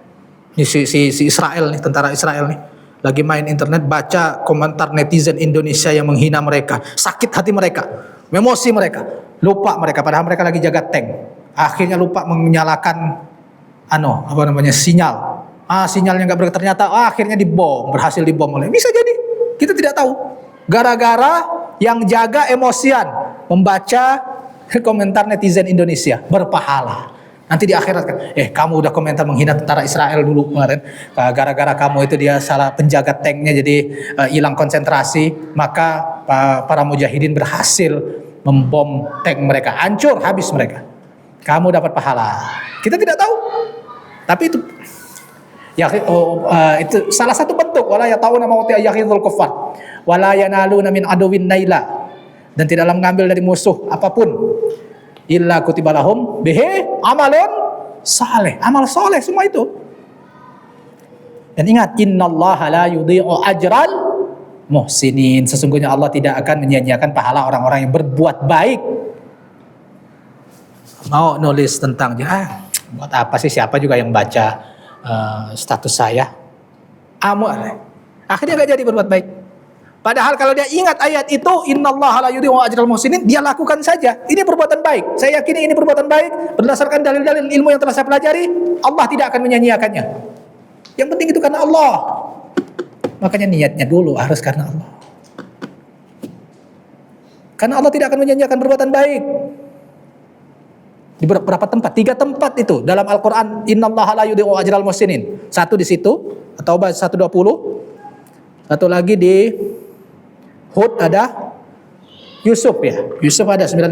Si Israel nih, tentara Israel nih, lagi main internet, baca komentar netizen Indonesia yang menghina mereka, sakit hati mereka, emosi mereka, lupa mereka padahal mereka lagi jaga tank. Akhirnya lupa menyalakan sinyal. Sinyalnya nggak bergerak, ternyata akhirnya berhasil dibom oleh. Bisa jadi kita tidak tahu. Gara-gara yang jaga emosian membaca komentar netizen Indonesia berpahala. Nanti di akhirat kan, kamu udah komentar menghina tentara Israel dulu kemarin, gara-gara kamu itu dia salah penjaga tanknya jadi hilang konsentrasi, maka para mujahidin berhasil membom tank mereka, hancur habis mereka. Kamu dapat pahala. Kita tidak tahu. Tapi itu itu salah satu bentuk wala yata'una mauti ayyaghidul kuffar wala yanaluna min aduwin naila, dan tidaklah mengambil dari musuh apapun illa kutiba lahum bihi amalun saleh, amal soleh semua itu. Dan ingat, innallaha la yudhi'u ajral muhsinin. Sesungguhnya Allah tidak akan menyia-nyiakan pahala orang-orang yang berbuat baik. Mau nulis tentang buat apa sih, siapa juga yang baca status saya? Akhirnya gak jadi berbuat baik. Padahal kalau dia ingat ayat itu, innallaha la yudhi'u ajral muhsinin, dia lakukan saja. Ini perbuatan baik. Saya yakini ini perbuatan baik berdasarkan dalil-dalil ilmu yang telah saya pelajari. Allah tidak akan menyia-nyiakannya. Yang penting itu karena Allah. Makanya niatnya dulu harus karena Allah. Karena Allah tidak akan menyia-nyiakan perbuatan baik. Di beberapa tempat, 3 tempat itu dalam Al-Quran, innallaha la yudhi'u ajral muhsinin. Satu di situ, At-Taubah 120. Satu lagi di Hud ada, Yusuf ya. Yusuf ada 95.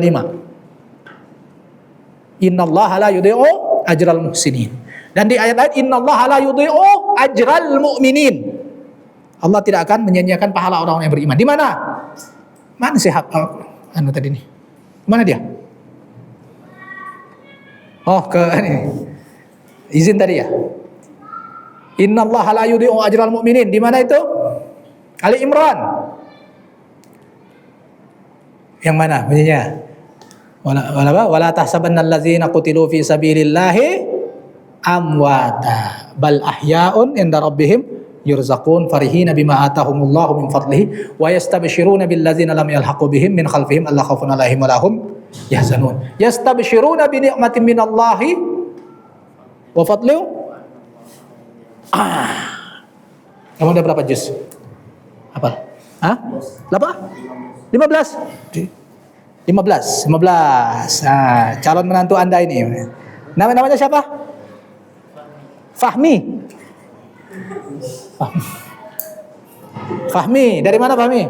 Innallaha la yudhi'u ajral muhsinin. Dan di ayat lain, innallaha la yudhi'u ajral mu'minin. Allah tidak akan menyia-nyiakan pahala orang-orang yang beriman. Di mana? Mana sih tadi nih? Mana dia? Oh, ke ini. Izin tadi ya. Innallaha la yudhi'u ajral mu'minin. Di mana itu? Ali Imran. Yang mana bunyinya? Wala tahsabanna allazina qutilu fi sabilillahi amwata bal ahya'un inda rabbihim yurzaqun farihina bima atahumullahu min fadlihi wa yastabshiruna bil ladzina lam yalhaqu bihim min khalfihim alla khaufun 'alaihim wa lahum yahzanun. Yastabshiruna bi ni'matin minallahi wa fadlihi. Kamu udah berapa juz? Apa? Berapa? 15. 15. Nah, calon menantu Anda ini. Namanya siapa? Fahmi. Fahmi. Dari mana Fahmi?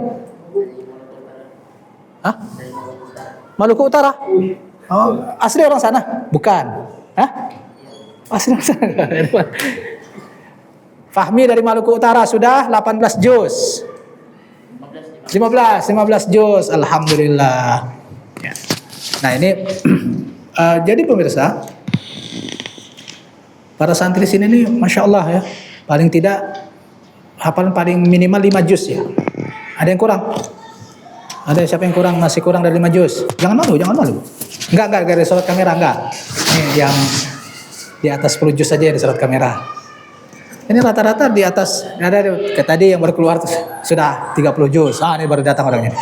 Maluku Utara. Oh, asli orang sana? Bukan. Asli orang sana. Fahmi dari Maluku Utara sudah 18 juz. 15 juz. Alhamdulillah. Ya. Nah ini jadi pemirsa, para santri sini nih Masya Allah ya, paling tidak hafalan paling minimal 5 juz ya. Ada yang kurang? Ada siapa yang kurang, masih kurang dari 5 juz? Jangan malu. Enggak dari sorot kamera enggak. Ini yang di atas 10 juz saja di sorot kamera. Ini rata-rata di atas, ada kayak tadi yang baru keluar sudah 30 juz. Ini baru datang orangnya.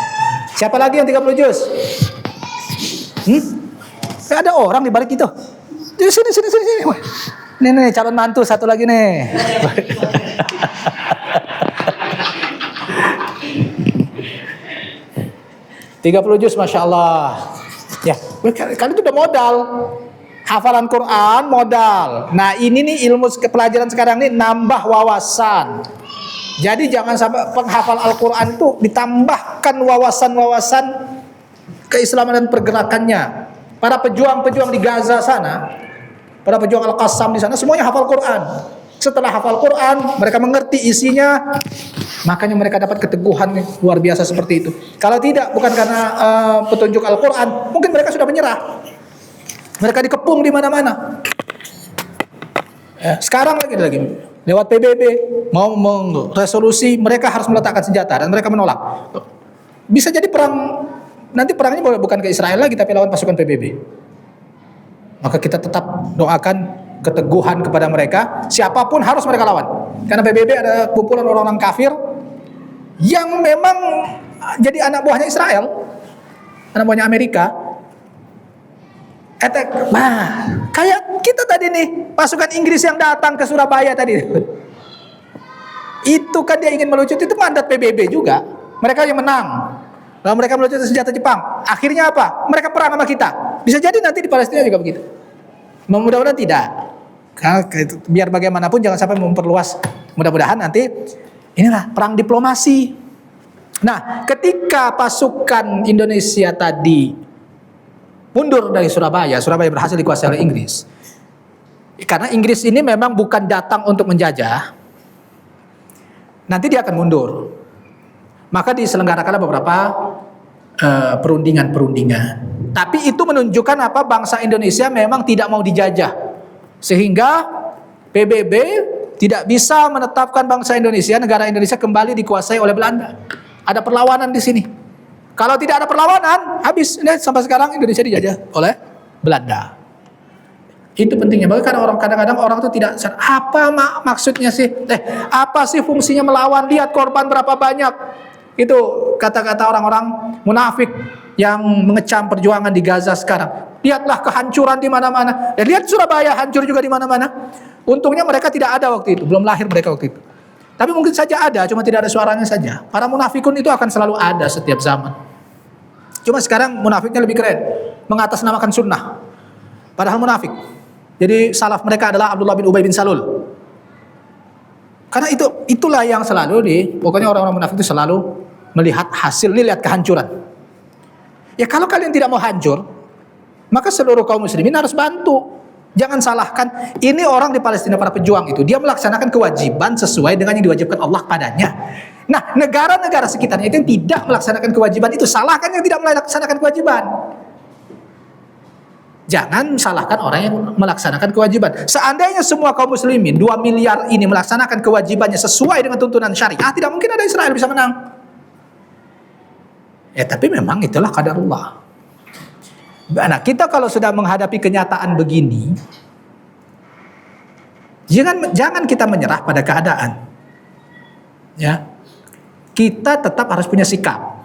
Siapa lagi yang 30 juz? Ada orang di balik itu. Sini. Nih calon mantu satu lagi nih. 30 juz, Masya Allah. Ya, kalian itu udah modal. Hafalan Quran modal. Nah ini nih ilmu pelajaran sekarang nih nambah wawasan. Jadi jangan sampai penghafal Al-Quran itu ditambahkan wawasan-wawasan keislaman dan pergerakannya. Para pejuang-pejuang di Gaza sana, para pejuang Al-Qassam di sana semuanya hafal Quran. Setelah hafal Quran, mereka mengerti isinya, makanya mereka dapat keteguhan luar biasa seperti itu. Kalau tidak, bukan karena petunjuk Al-Quran, mungkin mereka sudah menyerah. Mereka dikepung di mana-mana. Sekarang lagi lewat PBB mau resolusi mereka harus meletakkan senjata dan mereka menolak. Bisa jadi perang, nanti perangnya bukan ke Israel lagi tapi lawan pasukan PBB. Maka kita tetap doakan keteguhan kepada mereka, siapapun harus mereka lawan. Karena PBB ada kumpulan orang-orang kafir yang memang jadi anak buahnya Israel, anak buahnya Amerika. Attack. Nah, kayak kita tadi nih, pasukan Inggris yang datang ke Surabaya tadi. Itu kan dia ingin melucut, itu mandat PBB juga. Mereka yang menang. Lalu mereka melucut senjata Jepang. Akhirnya apa? Mereka perang sama kita. Bisa jadi nanti di Palestina juga begitu. Mudah-mudahan tidak. Karena biar bagaimanapun jangan sampai memperluas. Mudah-mudahan nanti inilah perang diplomasi. Nah, ketika pasukan Indonesia tadi mundur dari Surabaya berhasil dikuasai oleh Inggris. Karena Inggris ini memang bukan datang untuk menjajah, nanti dia akan mundur. Maka diselenggarakanlah beberapa perundingan. Tapi itu menunjukkan apa? Bangsa Indonesia memang tidak mau dijajah. Sehingga PBB tidak bisa menetapkan bangsa Indonesia, negara Indonesia kembali dikuasai oleh Belanda. Ada perlawanan di sini. Kalau tidak ada perlawanan, habis. Ini sampai sekarang Indonesia dijajah oleh Belanda. Itu pentingnya. Bahkan kadang-kadang orang itu tidak sadar, apa maksudnya sih? Apa sih fungsinya melawan? Lihat korban berapa banyak. Itu kata-kata orang-orang munafik yang mengecam perjuangan di Gaza sekarang. Lihatlah kehancuran di mana-mana. Dan lihat Surabaya hancur juga di mana-mana. Untungnya mereka tidak ada waktu itu, belum lahir mereka waktu itu. Tapi mungkin saja ada, cuma tidak ada suaranya saja. Para munafikun itu akan selalu ada setiap zaman. Cuma sekarang munafiknya lebih keren, mengatasnamakan sunnah. Padahal munafik. Jadi salaf mereka adalah Abdullah bin Ubay bin Salul. Karena itulah yang selalu pokoknya orang-orang munafik itu selalu melihat hasil, lihat kehancuran. Ya kalau kalian tidak mau hancur, maka seluruh kaum muslimin harus bantu. Jangan salahkan, ini orang di Palestina, para pejuang itu, dia melaksanakan kewajiban sesuai dengan yang diwajibkan Allah padanya. Nah, negara-negara sekitarnya itu yang tidak melaksanakan kewajiban itu, salahkan yang tidak melaksanakan kewajiban. Jangan salahkan orang yang melaksanakan kewajiban. Seandainya semua kaum muslimin 2 miliar ini melaksanakan kewajibannya sesuai dengan tuntunan syariah, tidak mungkin ada Israel bisa menang. Ya tapi memang itulah qadarullah. Nah, kita kalau sudah menghadapi kenyataan begini, jangan kita menyerah pada keadaan. Ya. Kita tetap harus punya sikap.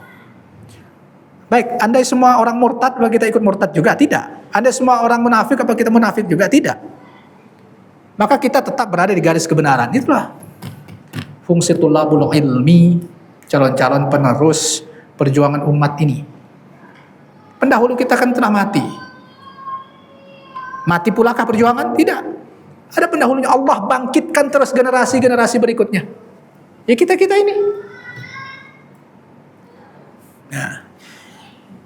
Baik, andai semua orang murtad, apa kita ikut murtad juga? Tidak. Andai semua orang munafik, apa kita munafik juga? Tidak. Maka kita tetap berada di garis kebenaran. Itulah fungsi tulabul ilmi, calon-calon penerus perjuangan umat ini. Pendahulu kita kan telah mati. Mati pulakah perjuangan? Tidak. Ada pendahulunya. Allah bangkitkan terus generasi-generasi berikutnya. Ya kita ini. Nah,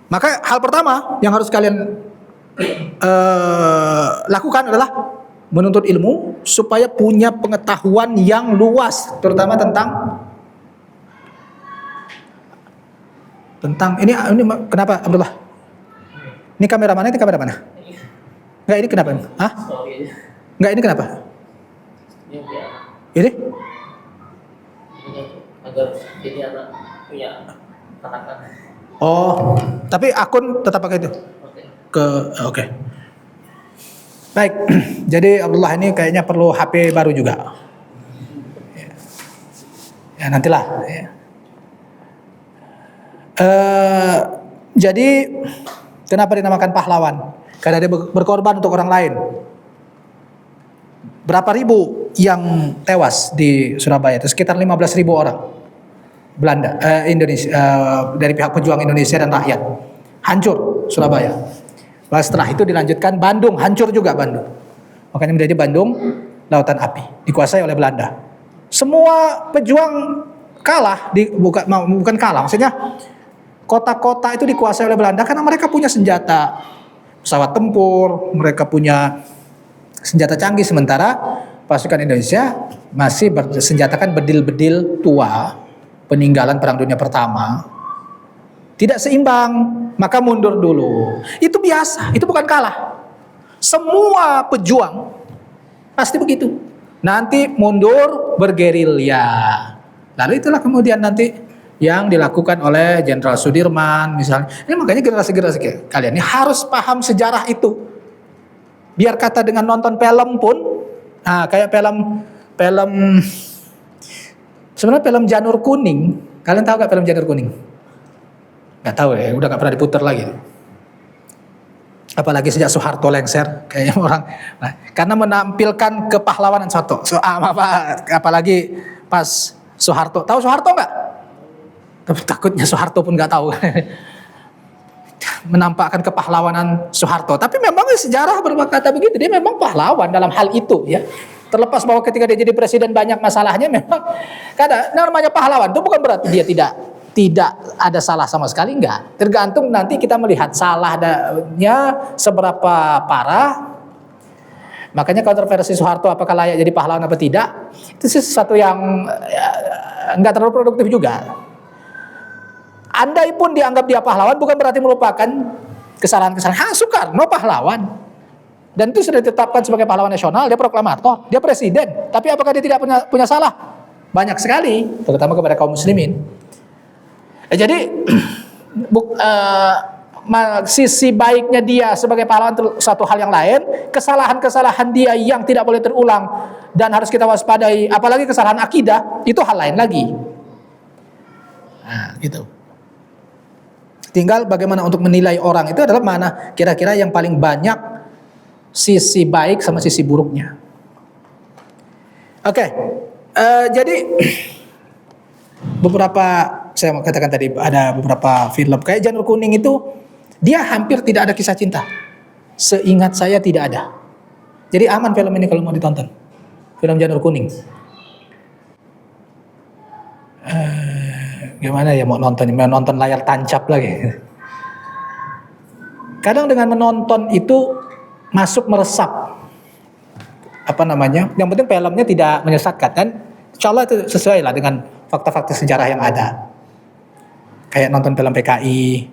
maka hal pertama yang harus kalian lakukan adalah menuntut ilmu supaya punya pengetahuan yang luas, terutama tentang ini kenapa Abdullah? Ini kamera mana? Ini kamera mana? Enggak, ini kenapa? Hah? Enggak, ini kenapa? Ini? Agar jadi anak punya tahapan. Oh, tapi akun tetap pakai itu? Oke. Baik, jadi Abdullah ini kayaknya perlu HP baru juga. Ya nantilah. Ya. Jadi kenapa dinamakan pahlawan? Karena dia berkorban untuk orang lain. Berapa ribu yang tewas di Surabaya? Itu sekitar 15.000 orang. Belanda, Indonesia, dari pihak pejuang Indonesia dan rakyat. Hancur Surabaya. Lalu setelah itu dilanjutkan Bandung, hancur juga Bandung. Makanya menjadi Bandung lautan api, dikuasai oleh Belanda. Semua pejuang kalah, bukan kalah, maksudnya kota-kota itu dikuasai oleh Belanda karena mereka punya senjata, pesawat tempur, mereka punya senjata canggih, sementara pasukan Indonesia masih bersenjatakan bedil-bedil tua, peninggalan Perang Dunia Pertama. Tidak seimbang, maka mundur dulu. Itu biasa, itu bukan kalah. Semua pejuang pasti begitu. Nanti mundur bergerilya. Lalu itulah kemudian nanti yang dilakukan oleh Jenderal Sudirman misalnya. Ini makanya generasi-generasi kalian ini harus paham sejarah itu. Biar kata dengan nonton film pun, kayak film sebenarnya film Janur Kuning. Kalian tahu gak film Janur Kuning? Gak tahu ya, udah gak pernah diputar lagi. Apalagi sejak Soeharto lengser, kayaknya orang. Nah, karena menampilkan kepahlawanan Soeharto. Apalagi pas Soeharto. Tahu Soeharto nggak? Tapi takutnya Soeharto pun nggak tahu. Menampakkan kepahlawanan Soeharto. Tapi memang sejarah berkata begitu. Dia memang pahlawan dalam hal itu, ya. Terlepas bahwa ketika dia jadi presiden banyak masalahnya, memang karena namanya pahlawan itu bukan berarti dia tidak ada salah sama sekali, enggak. Tergantung nanti kita melihat salahnya seberapa parah. Makanya kontroversi Soeharto apakah layak jadi pahlawan apa tidak, itu sesuatu yang enggak terlalu produktif juga. Andai pun dianggap dia pahlawan bukan berarti melupakan kesalahan-kesalahan. Soekarno pahlawan. Dan itu sudah ditetapkan sebagai pahlawan nasional, dia proklamator, dia presiden. Tapi apakah dia tidak punya salah? Banyak sekali, terutama kepada kaum muslimin. Jadi sisi baiknya dia sebagai pahlawan itu satu hal yang lain, kesalahan-kesalahan dia yang tidak boleh terulang dan harus kita waspadai, apalagi kesalahan akidah, itu hal lain lagi. Nah, gitu. Tinggal bagaimana untuk menilai orang itu adalah mana kira-kira yang paling banyak sisi baik sama sisi buruknya. Oke, jadi beberapa saya mau katakan tadi ada beberapa film kayak Janur Kuning itu dia hampir tidak ada kisah cinta. Seingat saya tidak ada. Jadi aman film ini kalau mau ditonton. Film Janur Kuning. Gimana ya mau nonton layar tancap lagi. Kadang dengan menonton itu masuk meresap. Apa namanya? Yang penting filmnya tidak menyesatkan dan insya Allah itu sesuai lah dengan fakta-fakta sejarah yang ada. Kayak nonton film PKI.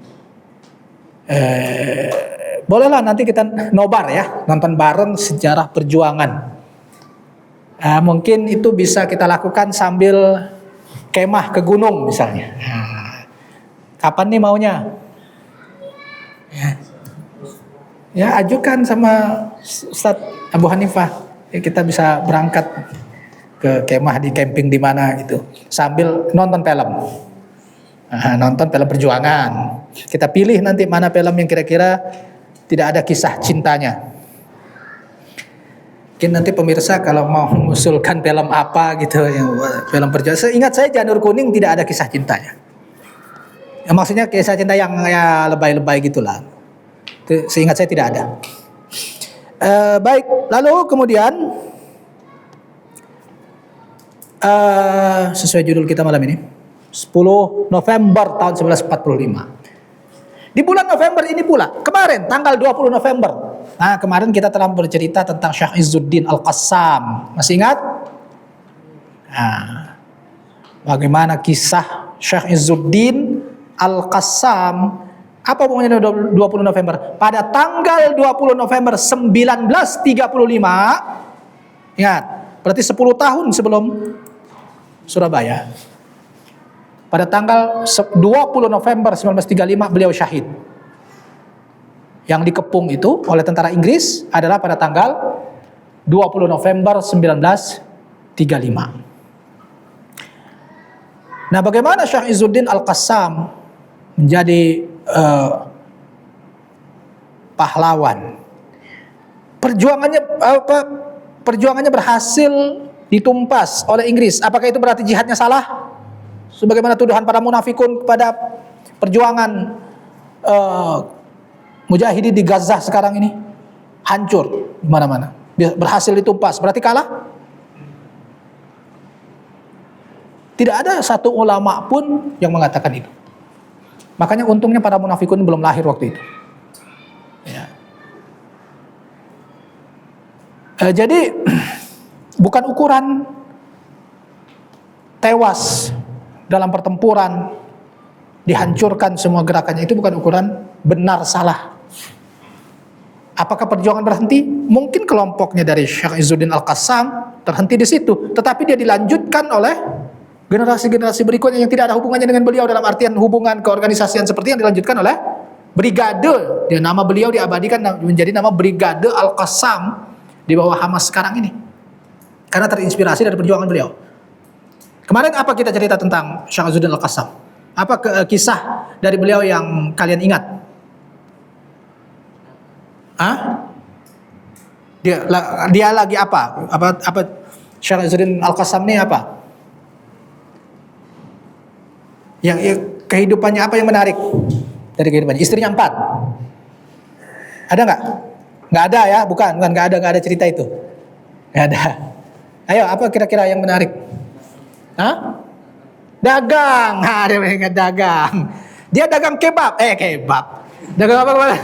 Bolehlah nanti kita nobar ya, nonton bareng sejarah perjuangan. Mungkin itu bisa kita lakukan sambil kemah ke gunung misalnya. Kapan nih maunya? Ya ajukan sama Ustadz Abu Hanifah. Ya, kita bisa berangkat ke kemah di camping di mana gitu, sambil nonton film. Nonton film perjuangan. Kita pilih nanti mana film yang kira-kira tidak ada kisah cintanya. Mungkin nanti pemirsa kalau mau mengusulkan film apa gitu, yang film perjuangan. Ingat saya Janur Kuning tidak ada kisah cintanya. Ya, maksudnya kisah cinta yang ya lebay-lebay gitulah. Seingat saya tidak ada. Baik, lalu kemudian sesuai judul kita malam ini 10 November tahun 1945. Di bulan November ini pula, kemarin tanggal 20 November. Nah, kemarin kita telah bercerita tentang Syekh Izzuddin Al-Qassam. Masih ingat? Nah, bagaimana kisah Syekh Izzuddin Al-Qassam? Apa hubungannya 20 November? Pada tanggal 20 November 1935, ingat, berarti 10 tahun sebelum Surabaya. Pada tanggal 20 November 1935 beliau syahid. Yang dikepung itu oleh tentara Inggris adalah pada tanggal 20 November 1935. Nah, bagaimana Syekh Izzuddin Al-Qassam menjadi pahlawan? Perjuangannya berhasil ditumpas oleh Inggris. Apakah itu berarti jihadnya salah? Sebagaimana tuduhan para munafikun kepada perjuangan mujahidin di Gaza sekarang ini, hancur di mana-mana. Berhasil ditumpas, berarti kalah? Tidak ada satu ulama pun yang mengatakan itu. Makanya untungnya para munafikun belum lahir waktu itu. Ya. Jadi bukan ukuran tewas dalam pertempuran, dihancurkan semua gerakannya, itu bukan ukuran benar salah. Apakah perjuangan berhenti? Mungkin kelompoknya dari Syekh Izzuddin Al-Qassam terhenti di situ, tetapi dia dilanjutkan oleh generasi-generasi berikutnya yang tidak ada hubungannya dengan beliau, dalam artian hubungan keorganisasian seperti yang dilanjutkan oleh brigade. Dia nama beliau diabadikan menjadi nama Brigade Al-Qassam di bawah Hamas sekarang ini, karena terinspirasi dari perjuangan beliau. Kemarin apa kita cerita tentang Syekh Izzuddin Al-Qassam? Apa kisah dari beliau yang kalian ingat? Dia lagi apa? Apa Syekh Izzuddin Al-Qassam ini apa? Yang kehidupannya apa yang menarik dari kehidupannya? Istrinya 4. Ada nggak? Nggak ada ya, bukan nggak ada cerita itu. Nggak ada. Ayo, apa kira-kira yang menarik? Dagang. Dia ingat dagang. Dia dagang kebab. Kebab. Dagang apa kemarin?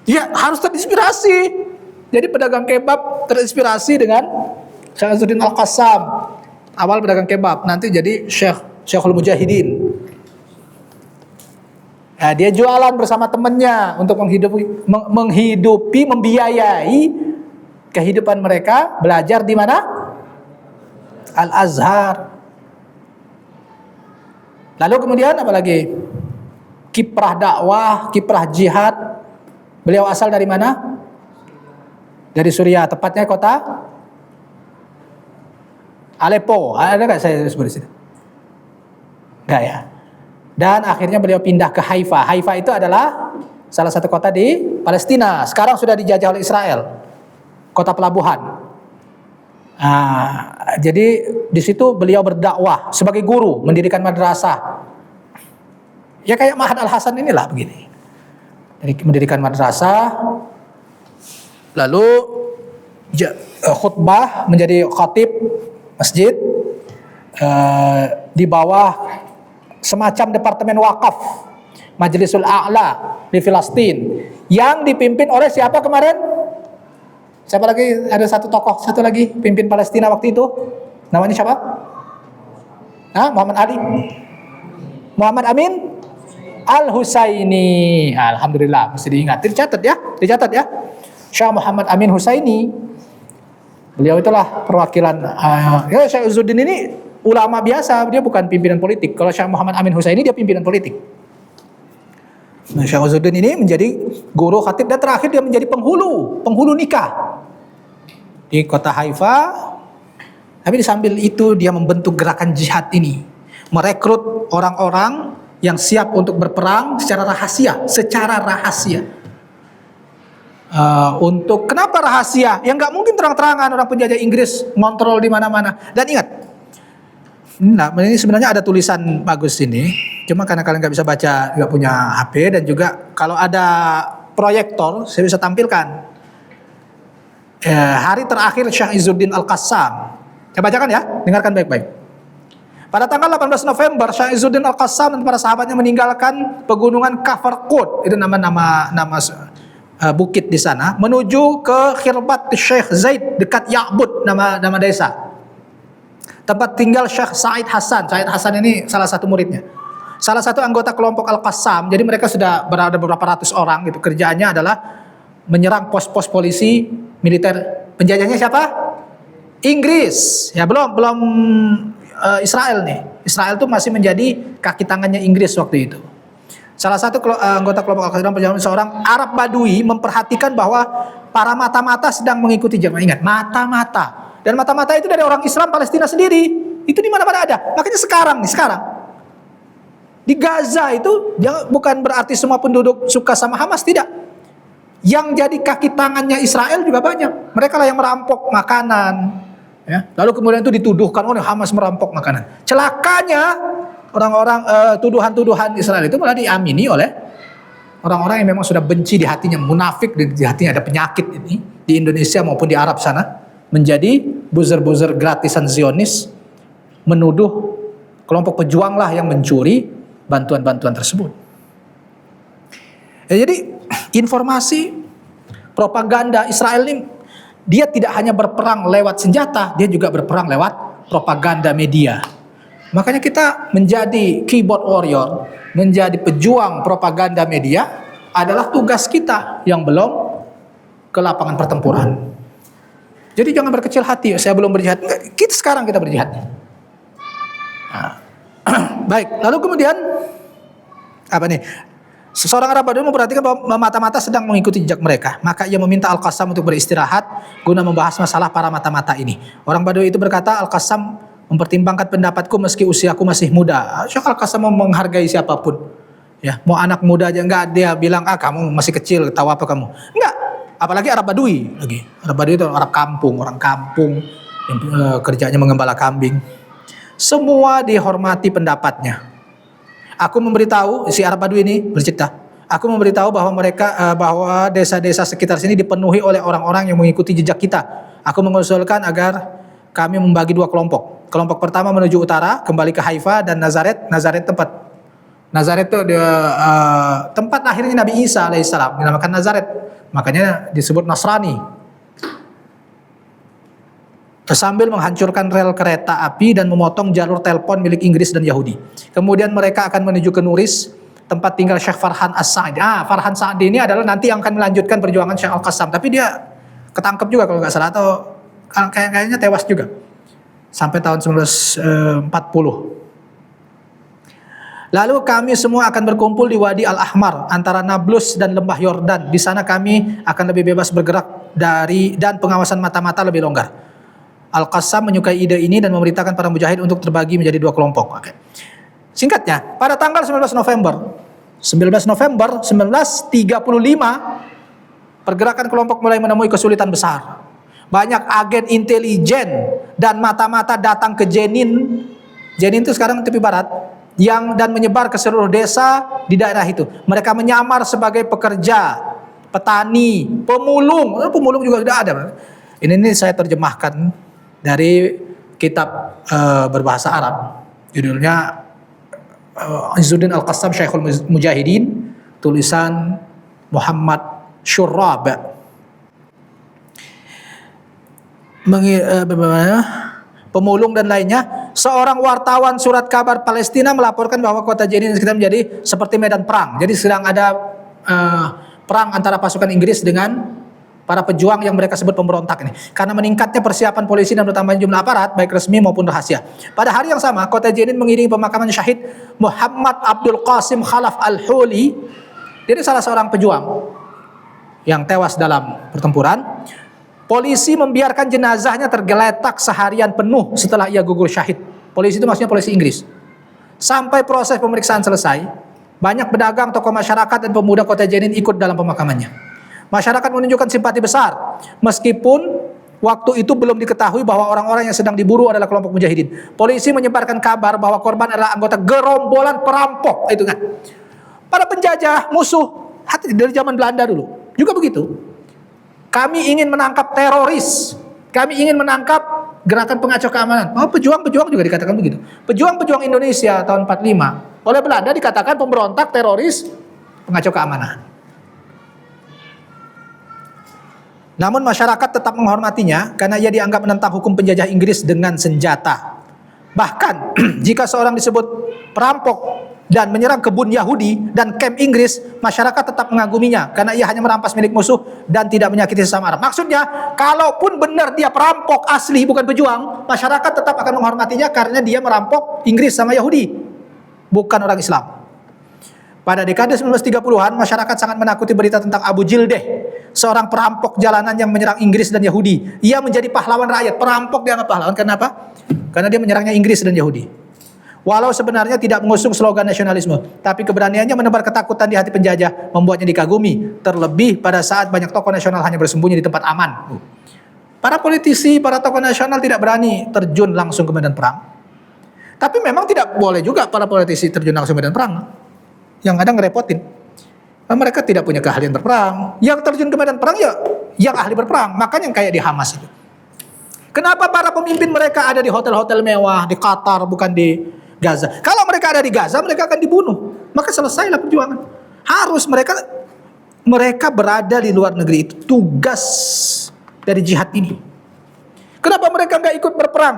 Dia harus terinspirasi. Jadi pedagang kebab terinspirasi dengan Syekh Izzuddin Al-Qassam. Awal pedagang kebab, nanti jadi Syekhul Mujahidin. Nah, dia jualan bersama temannya untuk menghidupi, membiayai kehidupan mereka, belajar di mana? Al-Azhar. Lalu kemudian apa lagi? Kiprah dakwah, kiprah jihad. Beliau asal dari mana? Dari Suriah, tepatnya kota Aleppo. Ada nggak saya sebut di sini? Nggak ya. Dan akhirnya beliau pindah ke Haifa. Haifa itu adalah salah satu kota di Palestina. Sekarang sudah dijajah oleh Israel. Kota pelabuhan. Nah, jadi di situ beliau berdakwah sebagai guru, mendirikan madrasah. Ya kayak Ma'had Al-Hasan inilah begini. Jadi mendirikan madrasah, lalu khutbah, menjadi khatib masjid di bawah semacam departemen wakaf Majlisul A'la di Filastin yang dipimpin oleh siapa kemarin? Siapa lagi? Ada satu lagi pimpin Palestina waktu itu. Namanya siapa? Muhammad Ali. Muhammad Amin Al-Husaini. Alhamdulillah, mesti diingat. Dicatat ya. Syekh Muhammad Amin Husaini. Beliau itulah perwakilan Syekh Izzuddin ini ulama biasa, dia bukan pimpinan politik. Kalau Syekh Muhammad Amin Husaini dia pimpinan politik. Nah, Syekh Izzuddin ini menjadi guru khatib dan terakhir dia menjadi penghulu nikah di kota Haifa. Tapi sambil itu dia membentuk gerakan jihad ini, merekrut orang-orang yang siap untuk berperang secara rahasia. Untuk kenapa rahasia? Yang nggak mungkin terang-terangan orang penjajah Inggris ngontrol di mana-mana. Dan ingat, nah ini sebenarnya ada tulisan bagus ini. Cuma karena kalian nggak bisa baca, nggak punya HP, dan juga kalau ada proyektor saya bisa tampilkan. Hari terakhir Syekh Izzuddin Al-Qassam. Saya bacakan ya, dengarkan baik-baik. Pada tanggal 18 November, Syekh Izzuddin Al-Qassam dan para sahabatnya meninggalkan pegunungan Kafar Qud, itu nama bukit di sana, menuju ke Khirbat Syekh Zaid dekat Ya'bud, nama desa. Tempat tinggal Syekh Said Hasan. Said Hasan ini salah satu muridnya. Salah satu anggota kelompok Al-Qassam. Jadi mereka sudah berada beberapa ratus orang gitu. Kerjaannya adalah menyerang pos-pos polisi militer. Penjajahnya siapa? Inggris. Ya belum Israel nih. Israel tuh masih menjadi kaki tangannya Inggris waktu itu. Salah satu anggota kelompok Al-Qassam perjalanan seorang Arab Badui memperhatikan bahwa para mata-mata sedang mengikuti Jerman. Ingat, mata-mata. Dan mata-mata itu dari orang Islam Palestina sendiri. Itu di mana-mana ada. Makanya sekarang di Gaza itu bukan berarti semua penduduk suka sama Hamas, tidak. Yang jadi kaki tangannya Israel juga banyak. Mereka lah yang merampok makanan, ya. Lalu kemudian itu dituduhkan oleh Hamas merampok makanan. Celakanya orang-orang tuduhan-tuduhan Israel itu malah diamini oleh orang-orang yang memang sudah benci di hatinya, munafik di hatinya, ada penyakit ini di Indonesia maupun di Arab sana, menjadi buzzer-buzzer gratisan Zionis, menuduh kelompok pejuang lah yang mencuri bantuan-bantuan tersebut. Ya, jadi informasi propaganda Israel ini, dia tidak hanya berperang lewat senjata, dia juga berperang lewat propaganda media. Makanya kita menjadi keyboard warrior, menjadi pejuang propaganda media adalah tugas kita yang belum ke lapangan pertempuran. Jadi jangan berkecil hati, saya belum berjihad. Sekarang kita berjihad. Nah. Baik, lalu kemudian apa nih? Seseorang Arab Badui memperhatikan bahwa mata-mata sedang mengikuti jejak mereka. Maka ia meminta Al-Qassam untuk beristirahat guna membahas masalah para mata-mata ini. Orang Badui itu berkata, Al-Qassam mempertimbangkan pendapatku meski usiaku masih muda. Syekh Al-Qassam menghargai siapapun. Ya, mau anak muda aja enggak, dia bilang, kamu masih kecil, tahu apa kamu? Enggak. Apalagi Arab Badui lagi. Arab Badui itu orang kampung yang kerjanya mengembala kambing. Semua dihormati pendapatnya. Aku memberitahu, si Arab Badui ini bercerita, aku memberitahu bahwa desa-desa sekitar sini dipenuhi oleh orang-orang yang mengikuti jejak kita. Aku mengusulkan agar kami membagi dua kelompok. Kelompok pertama menuju utara, kembali ke Haifa dan Nazaret. Nazaret itu tempat lahirnya Nabi Isa alaihissalam, dinamakan Nazaret. Makanya disebut Nasrani. Sambil menghancurkan rel kereta api dan memotong jalur telepon milik Inggris dan Yahudi. Kemudian mereka akan menuju ke Nuris tempat tinggal Syekh Farhan As-Sa'di. Farhan Sa'di ini adalah nanti yang akan melanjutkan perjuangan Syekh Al-Qassam, tapi dia ketangkep juga kalau nggak salah, atau kayaknya tewas juga sampai tahun 1940. Lalu kami semua akan berkumpul di Wadi Al-Ahmar antara Nablus dan Lembah Yordan. Di sana kami akan lebih bebas bergerak dan pengawasan mata-mata lebih longgar. Al-Qassam menyukai ide ini dan memerintahkan para mujahid untuk terbagi menjadi 2 kelompok. Oke. Singkatnya, pada tanggal 19 November 1935, pergerakan kelompok mulai menemui kesulitan besar. Banyak agen intelijen dan mata-mata datang ke Jenin. Jenin itu sekarang tepi barat, dan menyebar ke seluruh desa di daerah itu. Mereka menyamar sebagai pekerja, petani, pemulung. Pemulung juga sudah ada. Ini saya terjemahkan dari kitab berbahasa Arab. Judulnya Izzuddin Al-Qassam Syekhul Mujahidin, tulisan Muhammad Syurrab. Pemulung dan lainnya. Seorang wartawan surat kabar Palestina melaporkan bahwa kota Jenin sekitar menjadi seperti medan perang. Jadi sedang ada perang antara pasukan Inggris dengan para pejuang yang mereka sebut pemberontak ini. Karena meningkatnya persiapan polisi dan bertambahnya jumlah aparat baik resmi maupun rahasia. Pada hari yang sama, kota Jenin mengiringi pemakaman Syahid Muhammad Abdul Qasim Khalaf Al-Huli. Dia salah seorang pejuang yang tewas dalam pertempuran. Polisi membiarkan jenazahnya tergeletak seharian penuh setelah ia gugur syahid. Polisi itu maksudnya polisi Inggris. Sampai proses pemeriksaan selesai, banyak pedagang, tokoh masyarakat, dan pemuda kota Jenin ikut dalam pemakamannya. Masyarakat menunjukkan simpati besar, meskipun waktu itu belum diketahui bahwa orang-orang yang sedang diburu adalah kelompok mujahidin. Polisi menyebarkan kabar bahwa korban adalah anggota gerombolan perampok. Itu kan. Para penjajah, musuh, dari zaman Belanda dulu juga begitu. Kami ingin menangkap teroris. Kami ingin menangkap gerakan pengacau keamanan. Pejuang-pejuang juga dikatakan begitu. Pejuang-pejuang Indonesia tahun 45 oleh Belanda dikatakan pemberontak, teroris, pengacau keamanan. Namun masyarakat tetap menghormatinya karena ia dianggap menentang hukum penjajah Inggris dengan senjata. Bahkan jika seorang disebut perampok dan menyerang kebun Yahudi dan kamp Inggris, masyarakat tetap mengaguminya karena ia hanya merampas milik musuh dan tidak menyakiti sesama Arab. Maksudnya, kalaupun benar dia perampok asli bukan pejuang, masyarakat tetap akan menghormatinya karena dia merampok Inggris sama Yahudi, bukan orang Islam. Pada dekade 1930-an, masyarakat sangat menakuti berita tentang Abu Jildeh, seorang perampok jalanan yang menyerang Inggris dan Yahudi. Ia menjadi pahlawan rakyat. Perampok dianggap pahlawan, kenapa? Karena dia menyerangnya Inggris dan Yahudi. Walau sebenarnya tidak mengusung slogan nasionalisme, tapi keberaniannya menebar ketakutan di hati penjajah membuatnya dikagumi, terlebih pada saat banyak tokoh nasional hanya bersembunyi di tempat aman. Para politisi, para tokoh nasional tidak berani terjun langsung ke medan perang. Tapi memang tidak boleh juga para politisi terjun langsung ke medan perang. Yang kadang ngerepotin. Mereka tidak punya keahlian berperang. Yang terjun ke medan perang ya yang ahli berperang. Makanya yang kayak di Hamas itu. Kenapa para pemimpin mereka ada di hotel-hotel mewah di Qatar bukan di Gaza? Kalau mereka ada di Gaza, mereka akan dibunuh. Maka selesailah perjuangan. Harus mereka berada di luar negeri, itu tugas dari jihad ini. Kenapa mereka nggak ikut berperang?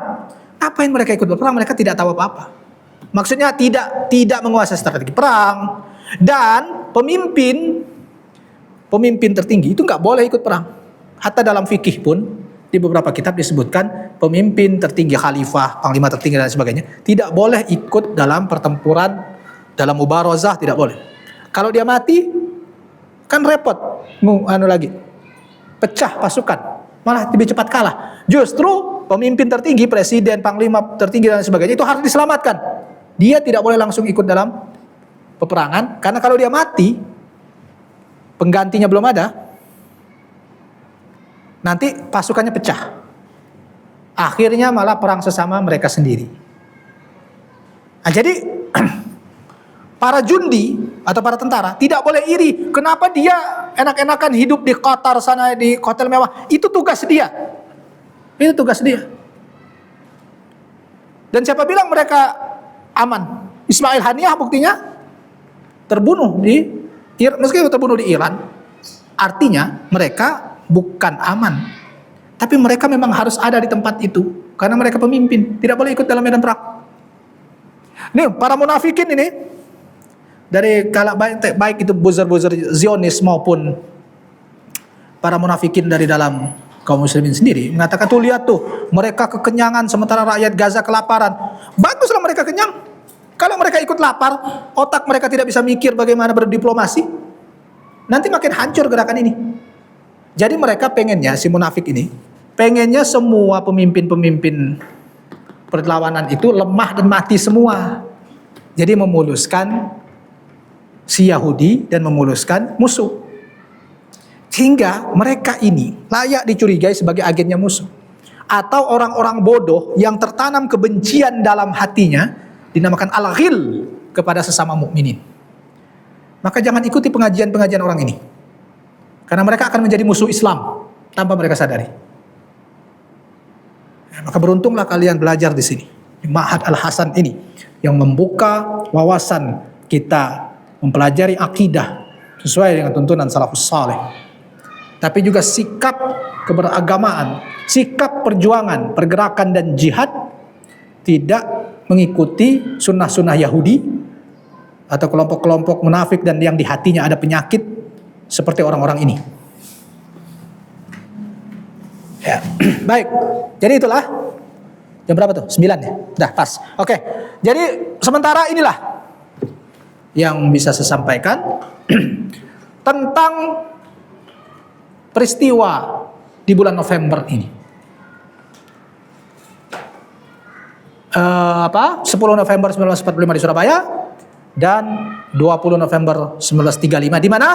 Apain mereka ikut berperang? Mereka tidak tahu apa-apa. Maksudnya tidak menguasai strategi perang, dan pemimpin tertinggi itu nggak boleh ikut perang. Hatta dalam fikih pun di beberapa kitab disebutkan pemimpin tertinggi, khalifah, panglima tertinggi dan sebagainya tidak boleh ikut dalam pertempuran, dalam mubarazah tidak boleh. Kalau dia mati kan repot, pecah pasukan, malah lebih cepat kalah. Justru pemimpin tertinggi, presiden, panglima tertinggi dan sebagainya itu harus diselamatkan. Dia tidak boleh langsung ikut dalam peperangan, karena kalau dia mati, penggantinya belum ada, nanti pasukannya pecah. Akhirnya malah perang sesama mereka sendiri. Nah, jadi para jundi atau para tentara tidak boleh iri. Kenapa dia enak-enakan hidup di Qatar sana, di hotel mewah? Itu tugas dia. Itu tugas dia. Dan siapa bilang mereka aman? Ismail Haniyah buktinya terbunuh meskipun terbunuh di Iran. Artinya mereka bukan aman, tapi mereka memang harus ada di tempat itu karena mereka pemimpin, tidak boleh ikut dalam medan perang. Nih para munafikin ini dari baik itu buzzer-buzzer Zionis maupun para munafikin dari dalam kaum muslimin sendiri mengatakan, tuh lihat tuh, mereka kekenyangan sementara rakyat Gaza kelaparan. Baguslah mereka kenyang. Kalau mereka ikut lapar, otak mereka tidak bisa mikir bagaimana berdiplomasi, nanti makin hancur gerakan ini. Jadi mereka pengennya, si munafik ini pengennya semua pemimpin-pemimpin perlawanan itu lemah dan mati semua. Jadi memuluskan si Yahudi dan memuluskan musuh. Sehingga mereka ini layak dicurigai sebagai agennya musuh. Atau orang-orang bodoh yang tertanam kebencian dalam hatinya dinamakan al-ghil kepada sesama mukminin. Maka jangan ikuti pengajian-pengajian orang ini. Karena mereka akan menjadi musuh Islam tanpa mereka sadari. Maka beruntunglah kalian belajar di sini, di Ma'had Al-Hasan ini, yang membuka wawasan kita mempelajari akidah sesuai dengan tuntunan salafus saleh. Tapi juga sikap keberagamaan, sikap perjuangan, pergerakan dan jihad tidak mengikuti sunnah-sunnah Yahudi atau kelompok-kelompok munafik dan yang di hatinya ada penyakit seperti orang-orang ini. Ya, baik. Jadi itulah jam berapa tuh? 9 ya? Dah pas. Oke. Jadi sementara inilah yang bisa saya sampaikan tentang peristiwa di bulan November ini. 10 November 1945 di Surabaya dan 20 November 1935 di mana?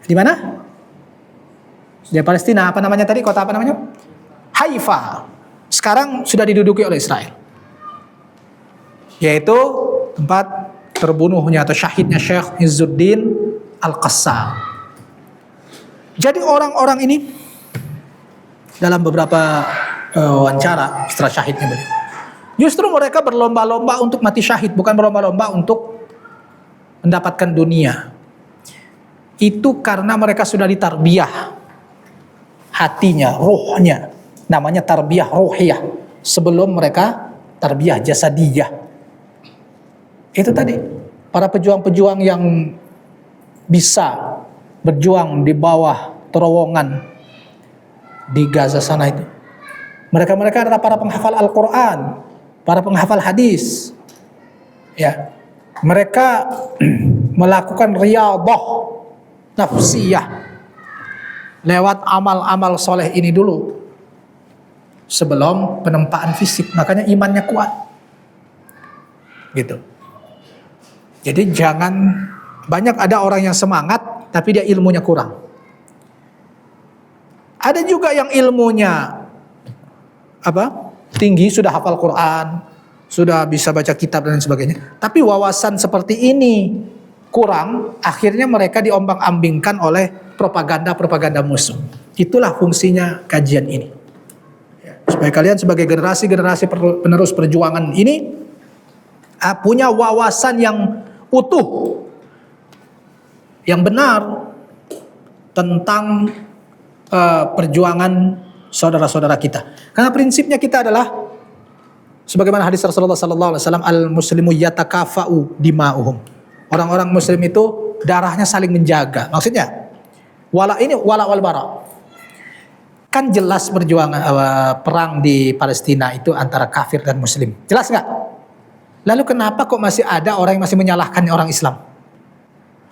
Di mana? Di Palestina. Apa namanya tadi? Kota apa namanya? Haifa. Sekarang sudah diduduki oleh Israel. Yaitu tempat terbunuhnya atau syahidnya Syekh Izzuddin Al-Qassam. Jadi orang-orang ini dalam beberapa wawancara setelah syahidnya beliau, justru mereka berlomba-lomba untuk mati syahid, bukan berlomba-lomba untuk mendapatkan dunia. Itu karena mereka sudah ditarbiyah hatinya, rohnya, namanya tarbiyah ruhiyah, sebelum mereka tarbiyah jasadiyah. Itu tadi para pejuang-pejuang yang bisa berjuang di bawah terowongan di Gaza sana itu. Mereka adalah para penghafal Al-Quran, para penghafal hadis. Ya, mereka melakukan riyadhah nafsiyah lewat amal-amal soleh ini dulu sebelum penempaan fisik. Makanya imannya kuat. Gitu. Jadi jangan, banyak ada orang yang semangat tapi dia ilmunya kurang. Ada juga yang ilmunya tinggi, sudah hafal Quran, sudah bisa baca kitab dan sebagainya, tapi wawasan seperti ini kurang, akhirnya mereka diombang-ambingkan oleh propaganda musuh. Itulah fungsinya kajian ini, supaya kalian sebagai generasi penerus perjuangan ini punya wawasan yang utuh, yang benar tentang perjuangan saudara-saudara kita. Karena prinsipnya kita adalah sebagaimana hadis Rasulullah sallallahu alaihi wasallam, al-muslimu yatakafa'u dima'uhum. Orang-orang muslim itu darahnya saling menjaga. Maksudnya wala wal bara. Kan jelas perjuangan perang di Palestina itu antara kafir dan muslim. Jelas enggak? Lalu kenapa kok masih ada orang yang masih menyalahkan orang Islam?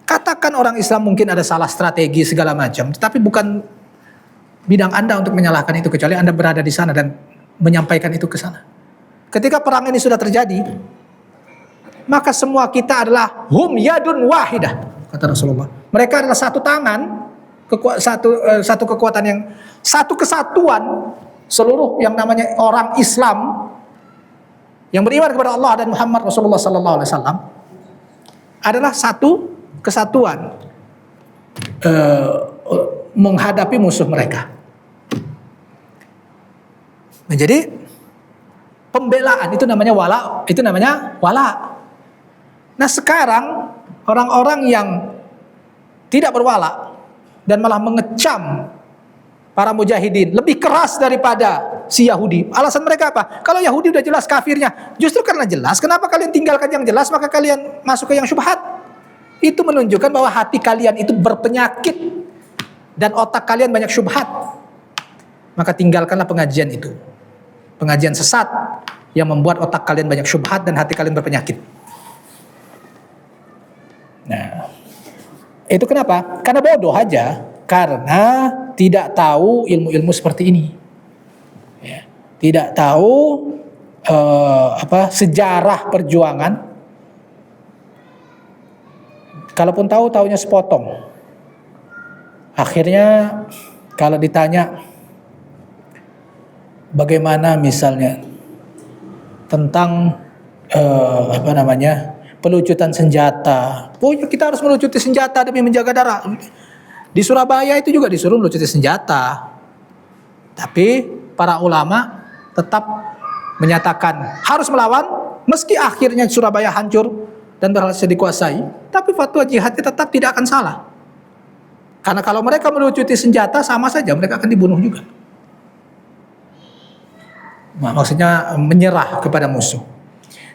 Katakan orang Islam mungkin ada salah strategi segala macam, tetapi bukan bidang Anda untuk menyalahkan itu, kecuali Anda berada di sana dan menyampaikan itu ke sana. Ketika perang ini sudah terjadi, maka semua kita adalah hum yadun wahidah, kata Rasulullah. Mereka adalah satu tangan, satu kekuatan, yang satu kesatuan. Seluruh yang namanya orang Islam yang beriman kepada Allah dan Muhammad Rasulullah sallallahu alaihi wasallam adalah satu kesatuan menghadapi musuh mereka. Nah, jadi pembelaan itu namanya wala. Nah, sekarang orang-orang yang tidak berwala dan malah mengecam para mujahidin lebih keras daripada si Yahudi. Alasan mereka apa? Kalau Yahudi udah jelas kafirnya. Justru karena jelas, kenapa kalian tinggalkan yang jelas, maka kalian masuk ke yang syubhat. Itu menunjukkan bahwa hati kalian itu berpenyakit dan otak kalian banyak syubhat. Maka tinggalkanlah pengajian itu. Pengajian sesat yang membuat otak kalian banyak syubhat dan hati kalian berpenyakit. Nah, itu kenapa? Karena bodoh aja. Karena tidak tahu ilmu-ilmu seperti ini. Ya. Tidak tahu sejarah perjuangan. Kalaupun tahu, taunya sepotong. Akhirnya kalau ditanya bagaimana misalnya tentang pelucutan senjata. Pokoknya kita harus melucuti senjata demi menjaga darah. Di Surabaya itu juga disuruh melucuti senjata. Tapi para ulama tetap menyatakan harus melawan meski akhirnya Surabaya hancur dan berhasil dikuasai. Tapi fatwa jihadnya tetap tidak akan salah. Karena kalau mereka melucuti senjata sama saja mereka akan dibunuh juga. Nah, maksudnya menyerah kepada musuh.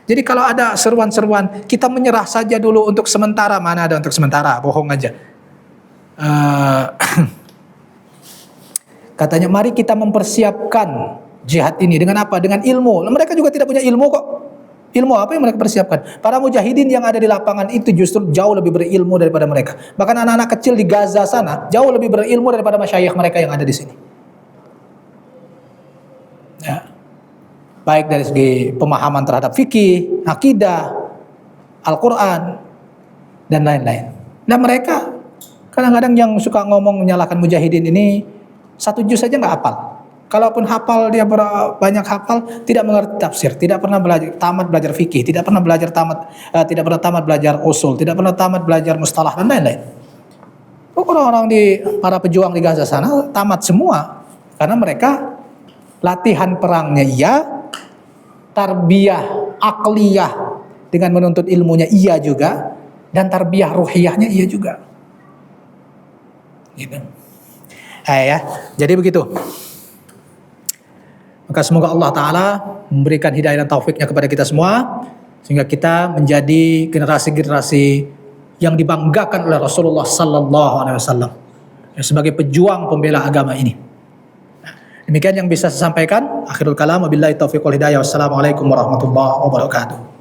Jadi kalau ada seruan-seruan kita menyerah saja dulu untuk sementara, mana ada untuk sementara, bohong aja. Katanya mari kita mempersiapkan jihad ini dengan apa? Dengan ilmu. Mereka juga tidak punya ilmu kok. Ilmu apa yang mereka persiapkan? Para mujahidin yang ada di lapangan itu justru jauh lebih berilmu daripada mereka. Bahkan anak-anak kecil di Gaza sana jauh lebih berilmu daripada masyayikh mereka yang ada di sini. Ya. Baik dari segi pemahaman terhadap fikih, akidah, Al-Quran, dan lain-lain. Nah mereka kadang-kadang yang suka ngomong menyalahkan mujahidin ini satu juz saja nggak hafal. Kalaupun hafal dia banyak hafal, tidak mengerti tafsir, tidak pernah tamat belajar fikih, tidak pernah tamat belajar usul, tidak pernah tamat belajar mustalah dan lain-lain. Orang-orang para pejuang di Gaza sana tamat semua karena mereka latihan perangnya iya, tarbiyah akliyah dengan menuntut ilmunya iya juga, dan tarbiyah ruhiyahnya iya juga. Gitu. Ya, jadi begitu. Maka semoga Allah Ta'ala memberikan hidayah dan taufiknya kepada kita semua, sehingga kita menjadi generasi-generasi yang dibanggakan oleh Rasulullah Sallallahu Alaihi Wasallam sebagai pejuang pembela agama ini. Demikian yang bisa saya sampaikan. Akhirul kalam, wabillahi taufiq wal hidayah. Wassalamualaikum warahmatullahi wabarakatuh.